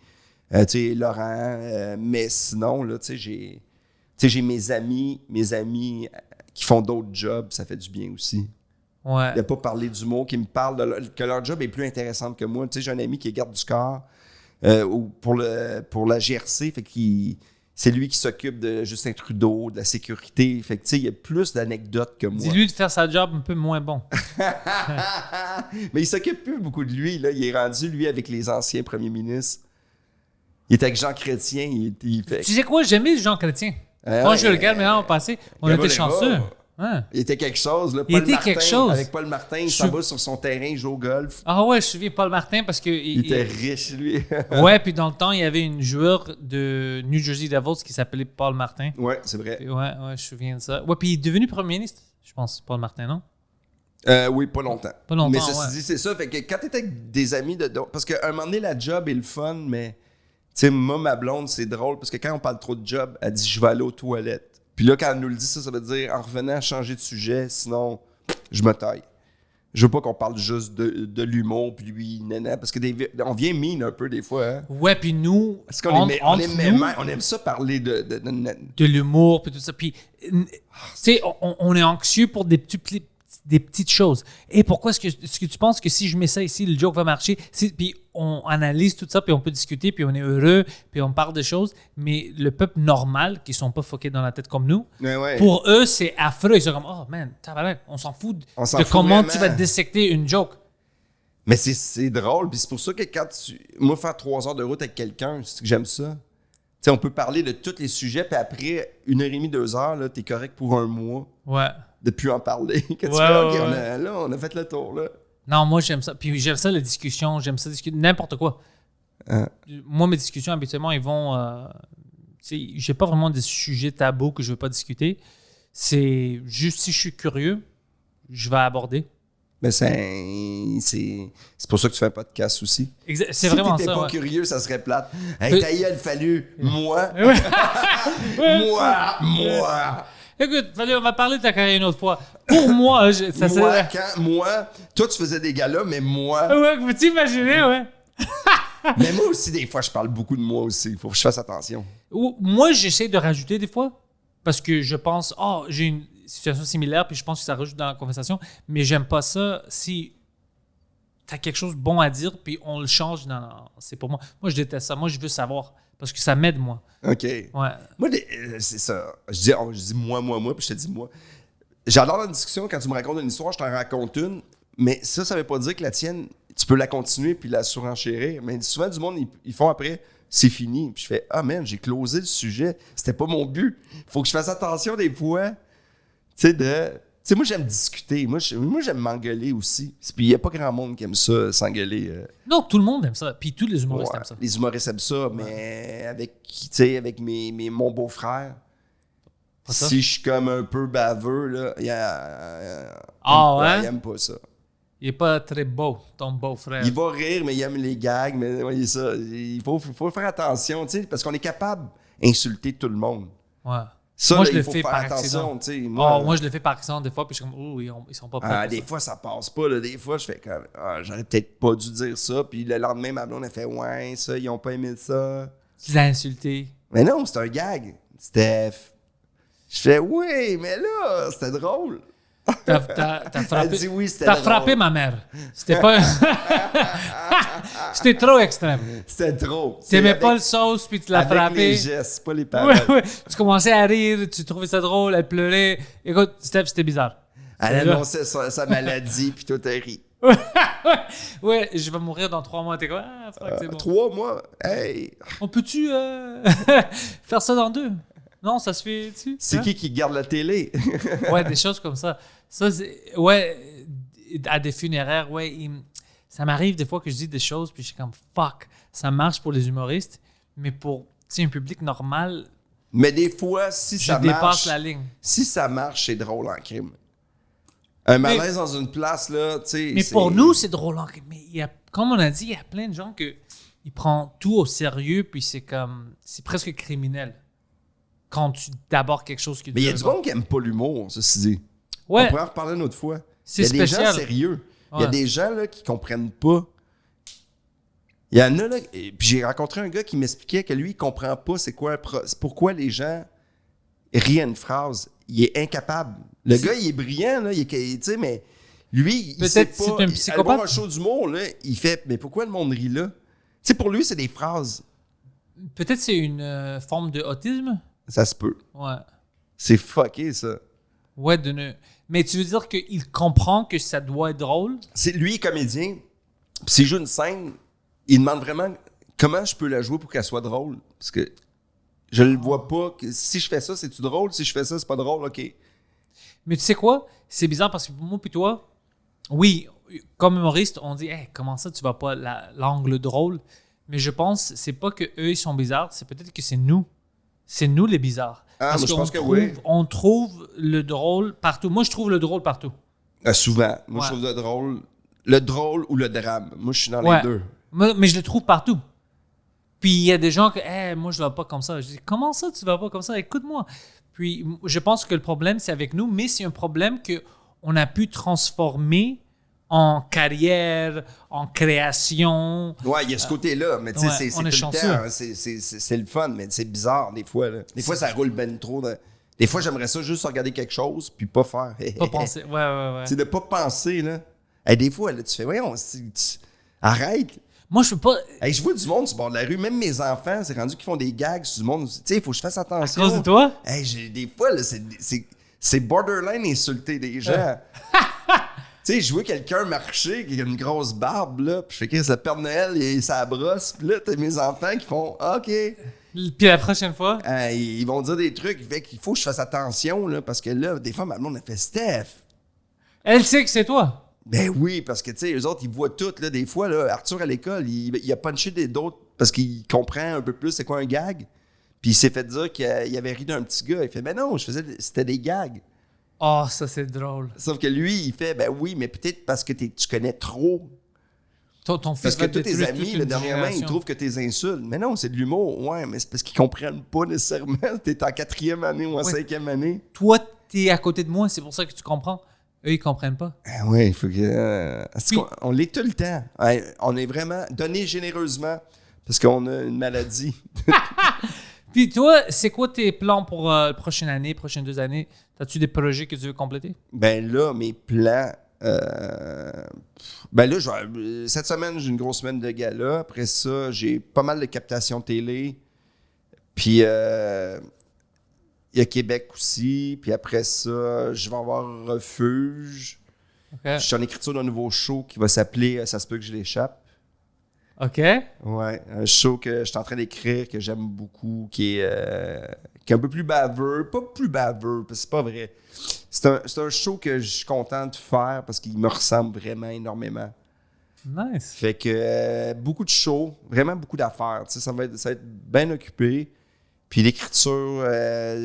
Laurent. Mais sinon, là, j'ai mes amis qui font d'autres jobs, ça fait du bien aussi. Ouais. Il n'a pas parlé d'humour, qui me parle que leur job est plus intéressant que moi. J'ai un ami qui est garde du corps pour la GRC, fait qu'il c'est lui qui s'occupe de Justin Trudeau, de la sécurité. Fait que, il y a plus d'anecdotes que moi. Dis-lui de faire sa job un peu moins bon. Mais il s'occupe plus beaucoup de lui. Là. Il est rendu, lui, avec les anciens premiers ministres. Il était avec Jean Chrétien. Il fait... Tu sais quoi? J'aimais Jean Chrétien. Quand je le regarde maintenant au passé, on était chanceux. Ouais. Il était quelque chose. Là. Il était quelque chose. Avec Paul Martin, il s'en va sur son terrain, il joue au golf. Ah ouais, je me souviens Paul Martin parce que... Il était riche, lui. Ouais, puis dans le temps, il y avait une joueur de New Jersey Devils qui s'appelait Paul Martin. Ouais, c'est vrai. Ouais, je me souviens de ça. Ouais, puis il est devenu premier ministre, je pense, Paul Martin, non? Oui, pas longtemps. Pas longtemps, mais ceci dit, c'est ça. Fait que quand t'es avec des amis... Parce qu'à un moment donné, la job est le fun, mais... Tu sais, moi, ma blonde, c'est drôle parce que quand on parle trop de job, elle dit « je vais aller aux toilettes ». Puis là, quand elle nous le dit, ça veut dire en revenant à changer de sujet, sinon, je me taille. Je veux pas qu'on parle juste de l'humour, puis lui, nana, parce que on vient mine un peu des fois. Hein? Ouais, puis nous, parce qu'on on aime ça parler de l'humour, puis tout ça. Puis, tu sais, on est anxieux pour des petites choses. Et pourquoi est-ce que tu penses que si je mets ça ici, le joke va marcher? Puis on analyse tout ça, puis on peut discuter, puis on est heureux, puis on parle de choses. Mais le peuple normal, qui sont pas fuckés dans la tête comme nous, pour eux, c'est affreux. Ils sont comme, oh man, on s'en fout de comment tu vas dissecter une joke. Mais c'est drôle, puis c'est pour ça que moi, faire 3 heures de route avec quelqu'un, c'est que j'aime ça. Tu sais, on peut parler de tous les sujets, puis après 1h30, 2 heures, là, t'es correct pour un mois. Ouais. De plus en parler. Quand on a fait le tour, là. Non, moi, j'aime ça. Puis j'aime ça, la discussion. J'aime ça discuter n'importe quoi. Moi, mes discussions, habituellement, ils vont... tu sais, j'ai pas vraiment des sujets tabous que je veux pas discuter. C'est juste si je suis curieux, je vais aborder. Mais c'est pour ça que tu fais un podcast aussi. C'est vraiment ça. Si t'étais pas curieux, ça serait plate. Hey, il a fallu. Moi. Moi. Écoute, on va parler de ta carrière une autre fois. Pour moi, toi, tu faisais des galas, mais moi... Ouais, peux-tu imaginer, ouais. Mais moi aussi, des fois, je parle beaucoup de moi aussi. Il faut que je fasse attention. Moi, j'essaie de rajouter des fois, parce que je pense, j'ai une situation similaire, puis je pense que ça rajoute dans la conversation, mais j'aime pas ça si t'as quelque chose de bon à dire, puis on le change. Non, c'est pour moi. Moi, je déteste ça. Moi, je veux savoir. Parce que ça m'aide, moi. OK. Ouais. Moi, c'est ça. Je dis moi, puis je te dis moi. J'adore la discussion. Quand tu me racontes une histoire, je t'en raconte une. Mais ça veut pas dire que la tienne, tu peux la continuer puis la surenchérir. Mais souvent, du monde, ils font après, c'est fini. Puis je fais, man, j'ai closé le sujet. C'était pas mon but. Faut que je fasse attention des fois. Tu sais, moi, j'aime discuter. Moi, j'aime m'engueuler aussi. Puis il n'y a pas grand monde qui aime ça, s'engueuler. Non, tout le monde aime ça. Puis tous les humoristes aiment ça. Les humoristes aiment ça, mais avec mon beau-frère, si je suis comme un peu baveux, là, il aime pas ça. Il est pas très beau, ton beau-frère. Il va rire, mais il aime les gags. Mais voyez ça. Il faut faire attention, parce qu'on est capable d'insulter tout le monde. Ouais. Ça, moi, là, je le fais par accident. Moi, je le fais par accident des fois, puis je suis comme, ils sont pas prêts. Des fois, ça passe pas. Là. Des fois, je fais comme, j'aurais peut-être pas dû dire ça. Puis le lendemain, ma blonde a fait, ouais, ça, ils ont pas aimé ça. Tu l'as insulté. Mais non, c'est un gag. Steph. Je fais, oui, mais là, c'était drôle. T'as frappé, elle dit oui, c'était t'as drôle. frappé ma mère. C'était pas. C'était trop extrême. C'était trop. T'aimais pas le sauce, puis tu l'as frappé. Avec les gestes, pas les paroles. Ouais. Tu commençais à rire, tu trouvais ça drôle, elle pleurait. Écoute, Steph, c'était bizarre. Elle annonçait sa maladie, puis toi, t'as ri. Ouais, je vais mourir dans 3 mois. T'es quoi? C'est bon. 3 mois? Hey! On peut-tu faire ça dans 2? Non, ça se fait. C'est qui garde la télé? Ouais, des choses comme ça. À des funéraires, ça m'arrive des fois que je dis des choses, puis je suis comme fuck, ça marche pour les humoristes, mais pour un public normal, Mais des fois, si Je ça dépasse marche, la ligne. si ça marche, c'est drôle en crime. Un malaise dans une place, là, tu sais. Mais pour nous, c'est drôle. Mais comme on a dit, il y a plein de gens qui prennent tout au sérieux, puis c'est presque criminel. Quand tu d'abordes quelque chose qui Mais il y a du monde qui aaime pas l'humour, ceci dit. Ouais. On pourrait en reparler une autre fois. C'est Il y a des spécial. gens sérieux. Il y a Ouais. des gens là, qui comprennent pas. Il y en a là. Puis j'ai rencontré un gars qui m'expliquait que lui, il comprend pas c'est pourquoi les gens rient à une phrase. Il est incapable. Le gars, il est brillant, là. Tu sais, mais lui, il sait Peut-être pas. c'est un Aller psychopathe. voir un show d'humour, là, il fait, mais pourquoi le monde rit là? Tu sais, pour lui, c'est des phrases. Peut-être c'est une forme de autisme. Ça se peut. Ouais. C'est fucké, ça. Ouais, mais tu veux dire qu'il comprend que ça doit être drôle? C'est lui, comédien. Puis s'il joue une scène, il demande vraiment comment je peux la jouer pour qu'elle soit drôle. Parce que je le vois pas. Si je fais ça, c'est-tu drôle? Si je fais ça, c'est pas drôle, OK. Mais tu sais quoi? C'est bizarre parce que pour moi puis toi, oui, comme humoriste, on dit hey, comment ça tu vas pas l'angle drôle? Mais je pense c'est pas que eux ils sont bizarres, c'est peut-être que c'est nous. C'est nous les bizarres. Ah, Parce moi, je qu'on pense que trouve, oui. on trouve le drôle partout. Moi, je trouve le drôle partout. Souvent. Moi, Ouais. je trouve le drôle ou le drame. Moi, je suis dans Ouais. les deux. Mais je le trouve partout. Puis il y a des gens que hey, moi, je ne vais pas comme ça. Je dis comment ça, tu vas pas comme ça? Écoute-moi. Puis je pense que le problème, c'est avec nous, mais c'est un problème qu'on a pu transformer en carrière, en création. Ouais, il y a ce côté-là, mais tu sais, ouais, c'est on tout est le chanceux. temps, hein, c'est le fun, mais c'est bizarre des fois. Là. Des fois, ça roule ben trop. Des fois, j'aimerais ça juste regarder quelque chose puis pas faire. Pas penser. Ouais. C'est de pas penser, là. Hey, des fois, là, tu fais, voyons, arrête. Moi, je peux pas. Hey, je vois du monde sur le bord de la rue, même mes enfants, c'est rendu qu'ils font des gags sur du monde. Tu sais, il faut que je fasse À attention. cause de toi? Hey, des fois, là, c'est borderline insulter des gens. Tu sais, je vois quelqu'un marcher qui a une grosse barbe, là, puis je fais que le Père Noël, et ça brosse, puis là, t'as mes enfants qui font OK. Puis la prochaine fois, Ils vont dire des trucs, fait qu'il faut que je fasse attention, là, parce que là, des fois, ma blonde a fait Steph. elle sait que c'est toi. Ben oui, parce que, tu sais, eux autres, ils voient tout, là, des fois, là, Arthur à l'école, il a punché d'autres parce qu'il comprend un peu plus c'est quoi un gag. Puis il s'est fait dire qu'il avait ri d'un petit gars. Il fait, ben non, c'était des gags. Oh, ça, c'est drôle. Sauf que lui, il fait, ben oui, mais peut-être parce que tu connais trop. Ton fils Parce que va tous tes détruire amis, toute là, une dernièrement, ils génération. trouvent que t'es insultes. Mais non, c'est de l'humour. Ouais, mais c'est parce qu'ils comprennent pas nécessairement. T'es en 4e année ou en 5e année. Toi, t'es à côté de moi, c'est pour ça que tu comprends. Eux, ils comprennent pas. Ah ouais, il faut que. Puis- on l'est tout le temps. Ouais, on est vraiment donné généreusement parce qu'on a une maladie. Puis toi, c'est quoi tes plans pour la prochaine année, prochaines 2 années? As-tu des projets que tu veux compléter? Ben là, mes plans. Ben là, cette semaine, j'ai une grosse semaine de gala. Après ça, j'ai pas mal de captations télé. Puis il y a Québec aussi. Puis après ça, je vais avoir Refuge. OK. Je suis en écriture d'un nouveau show qui va s'appeler Ça se peut que je l'échappe. OK. Ouais, un show que je suis en train d'écrire, que j'aime beaucoup, qui est un peu plus baveux. Pas plus baveux, parce que c'est pas vrai. C'est un show que je suis content de faire parce qu'il me ressemble vraiment énormément. Nice. Fait que beaucoup de shows, vraiment beaucoup d'affaires. Tu sais, ça va être bien occupé. Puis l'écriture,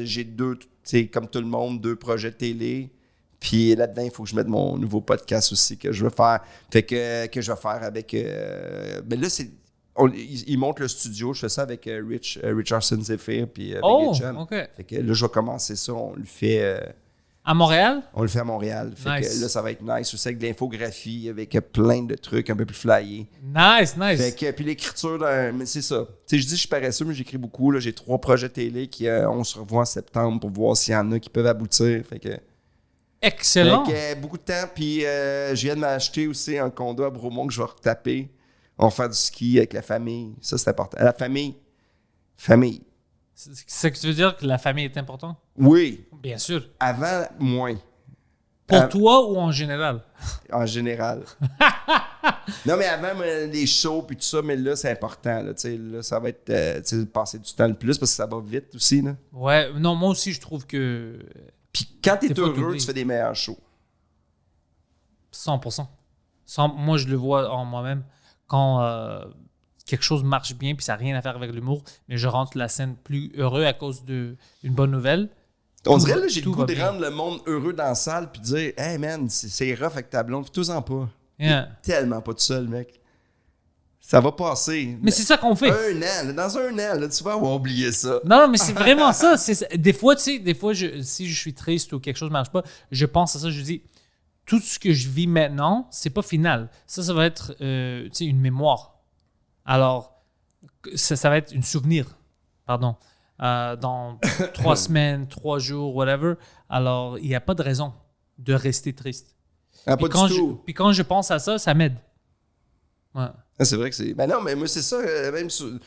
j'ai comme tout le monde, 2 projets de télé. Puis là-dedans, il faut que je mette mon nouveau podcast aussi que je veux faire. Fait que je vais faire avec... mais là, il monte le studio. Je fais ça avec Richardson Zephyr puis Oh, Big Chum. OK. Fait que là, je vais commencer ça. On le fait À Montréal? à Montréal. Fait Nice. que là, ça va être nice aussi avec de l'infographie, avec plein de trucs un peu plus flyés. Nice. Fait que, puis l'écriture, mais c'est ça. Tu sais, je dis je suis paresseux, mais j'écris beaucoup. Là. J'ai 3 projets télé qui on se revoit en septembre pour voir s'il y en a qui peuvent aboutir. Fait que Excellent. beaucoup de temps. Puis je viens de m'acheter aussi un condo à Bromont que je vais retaper. On va faire du ski avec la famille. Ça, c'est important. La famille. Famille. C'est ce que tu veux dire que la famille est importante? Oui. Bien sûr. Avant, moins. Pour toi ou en général? En général. Non, mais avant, les shows puis tout ça, mais là, c'est important. Là, là ça va être tu sais, passer du temps le plus parce que ça va vite aussi. Là. Ouais. Non, moi aussi, je trouve que Puis quand t'es Des fois, heureux, t'oublies. tu fais des meilleurs shows. 100%. Moi, je le vois en moi-même. Quand quelque chose marche bien puis ça n'a rien à faire avec l'humour, mais je rentre la scène plus heureux à cause d'une bonne nouvelle. On dirait, là, j'ai le tout goût va de bien. rendre le monde heureux dans la salle puis de dire, hey man, c'est rough avec ta blonde, fais-toi-en pas. Yeah. Tellement pas tout seul, mec. Ça va passer. Mais c'est ça qu'on fait. Dans un an, là, tu vas avoir oublié ça. Non, mais c'est vraiment ça. Des fois, tu sais, si je suis triste ou quelque chose ne marche pas, je pense à ça, je dis, tout ce que je vis maintenant, c'est pas final. Ça va être, tu sais, une mémoire. Alors, ça va être un souvenir, pardon, dans 3 semaines, 3 jours, whatever. Alors, il n'y a pas de raison de rester triste. Ah, Puis pas du tout. puis quand je pense à ça, ça m'aide. Ouais. Ah, c'est vrai que c'est. Ben non, mais moi, c'est ça. Même tu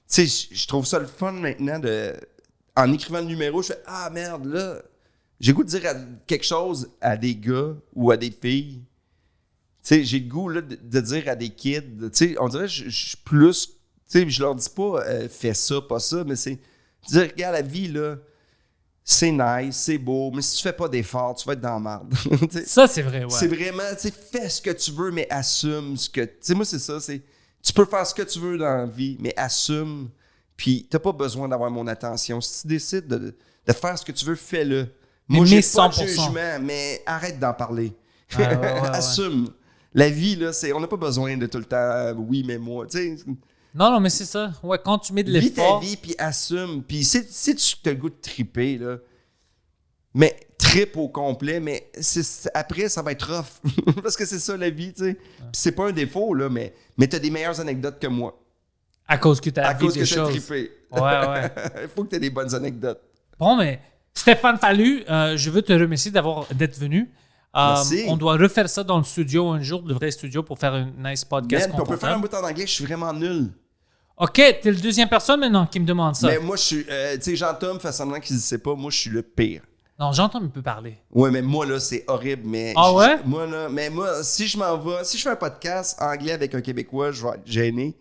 sais, je trouve ça le fun maintenant de. En écrivant le numéro, je fais ah merde, là. J'ai le goût de dire quelque chose à des gars ou à des filles. Tu sais, j'ai le goût là, de dire à des kids. Tu sais, on dirait que je suis plus. Tu sais, je leur dis pas fais ça, pas ça, mais c'est. Dire, regarde, la vie, là, c'est nice, c'est beau, mais si tu fais pas d'efforts, tu vas être dans la merde. Tu sais, Ça, c'est vrai, ouais. c'est vraiment, tu sais, fais ce que tu veux, mais assume ce que. Tu sais, moi, c'est ça. Tu peux faire ce que tu veux dans la vie, mais assume. Puis, t'as pas besoin d'avoir mon attention. Si tu décides de faire ce que tu veux, fais-le. Mais Moi, j'ai mets pas de 100%. jugement, mais arrête d'en parler. Ouais. Assume. La vie, là, on n'a pas besoin de tout le temps, oui, mais moi. Tu sais, Non, mais c'est ça. Ouais, quand tu mets de vis ta l'effort. vie, puis assume. Puis, si tu as le goût de triper, là, mais tripe au complet, mais après, ça va être rough. Parce que c'est ça, la vie, tu sais. Puis c'est pas un défaut, là, mais t'as des meilleures anecdotes que moi. À cause que tu as À vécu cause que des t'as choses. trippé. Ouais. Il faut que t'aies des bonnes anecdotes. Bon, mais Stéphane Fallu, je veux te remercier d'être venu. Merci. On doit refaire ça dans le studio un jour, le vrai studio, pour faire un nice podcast. Man, puis on peut faire un confortable. bout en anglais, je suis vraiment nul. OK, t'es la deuxième personne maintenant qui me demande ça. Mais moi, je suis. Tu sais, Jean-Tom fait semblant qu'il ne sait pas, moi, je suis le pire. Non, j'entends un peu parler. Ouais, mais moi, là, c'est horrible. Mais Ah ouais? Moi, là, si je m'en vais, si je fais un podcast anglais avec un Québécois, je vais être gêné.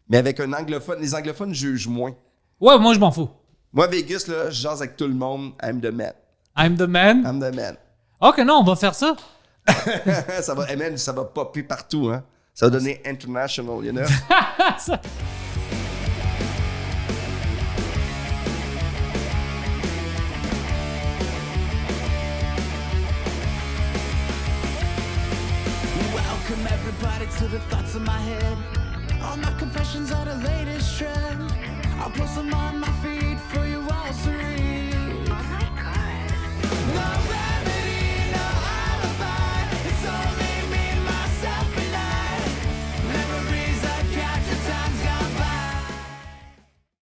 Mais avec un anglophone, les anglophones jugent moins. Ouais, moi, je m'en fous. Moi, Vegas, là, je jase avec tout le monde. I'm the man. I'm the man. I'm the man. OK, non, on va faire ça. ça va popper partout, hein. Ça va donner international, you know? Ça- Welcome everybody to the thoughts in my head. All my confessions are the latest trend. I'll post them on my feed for you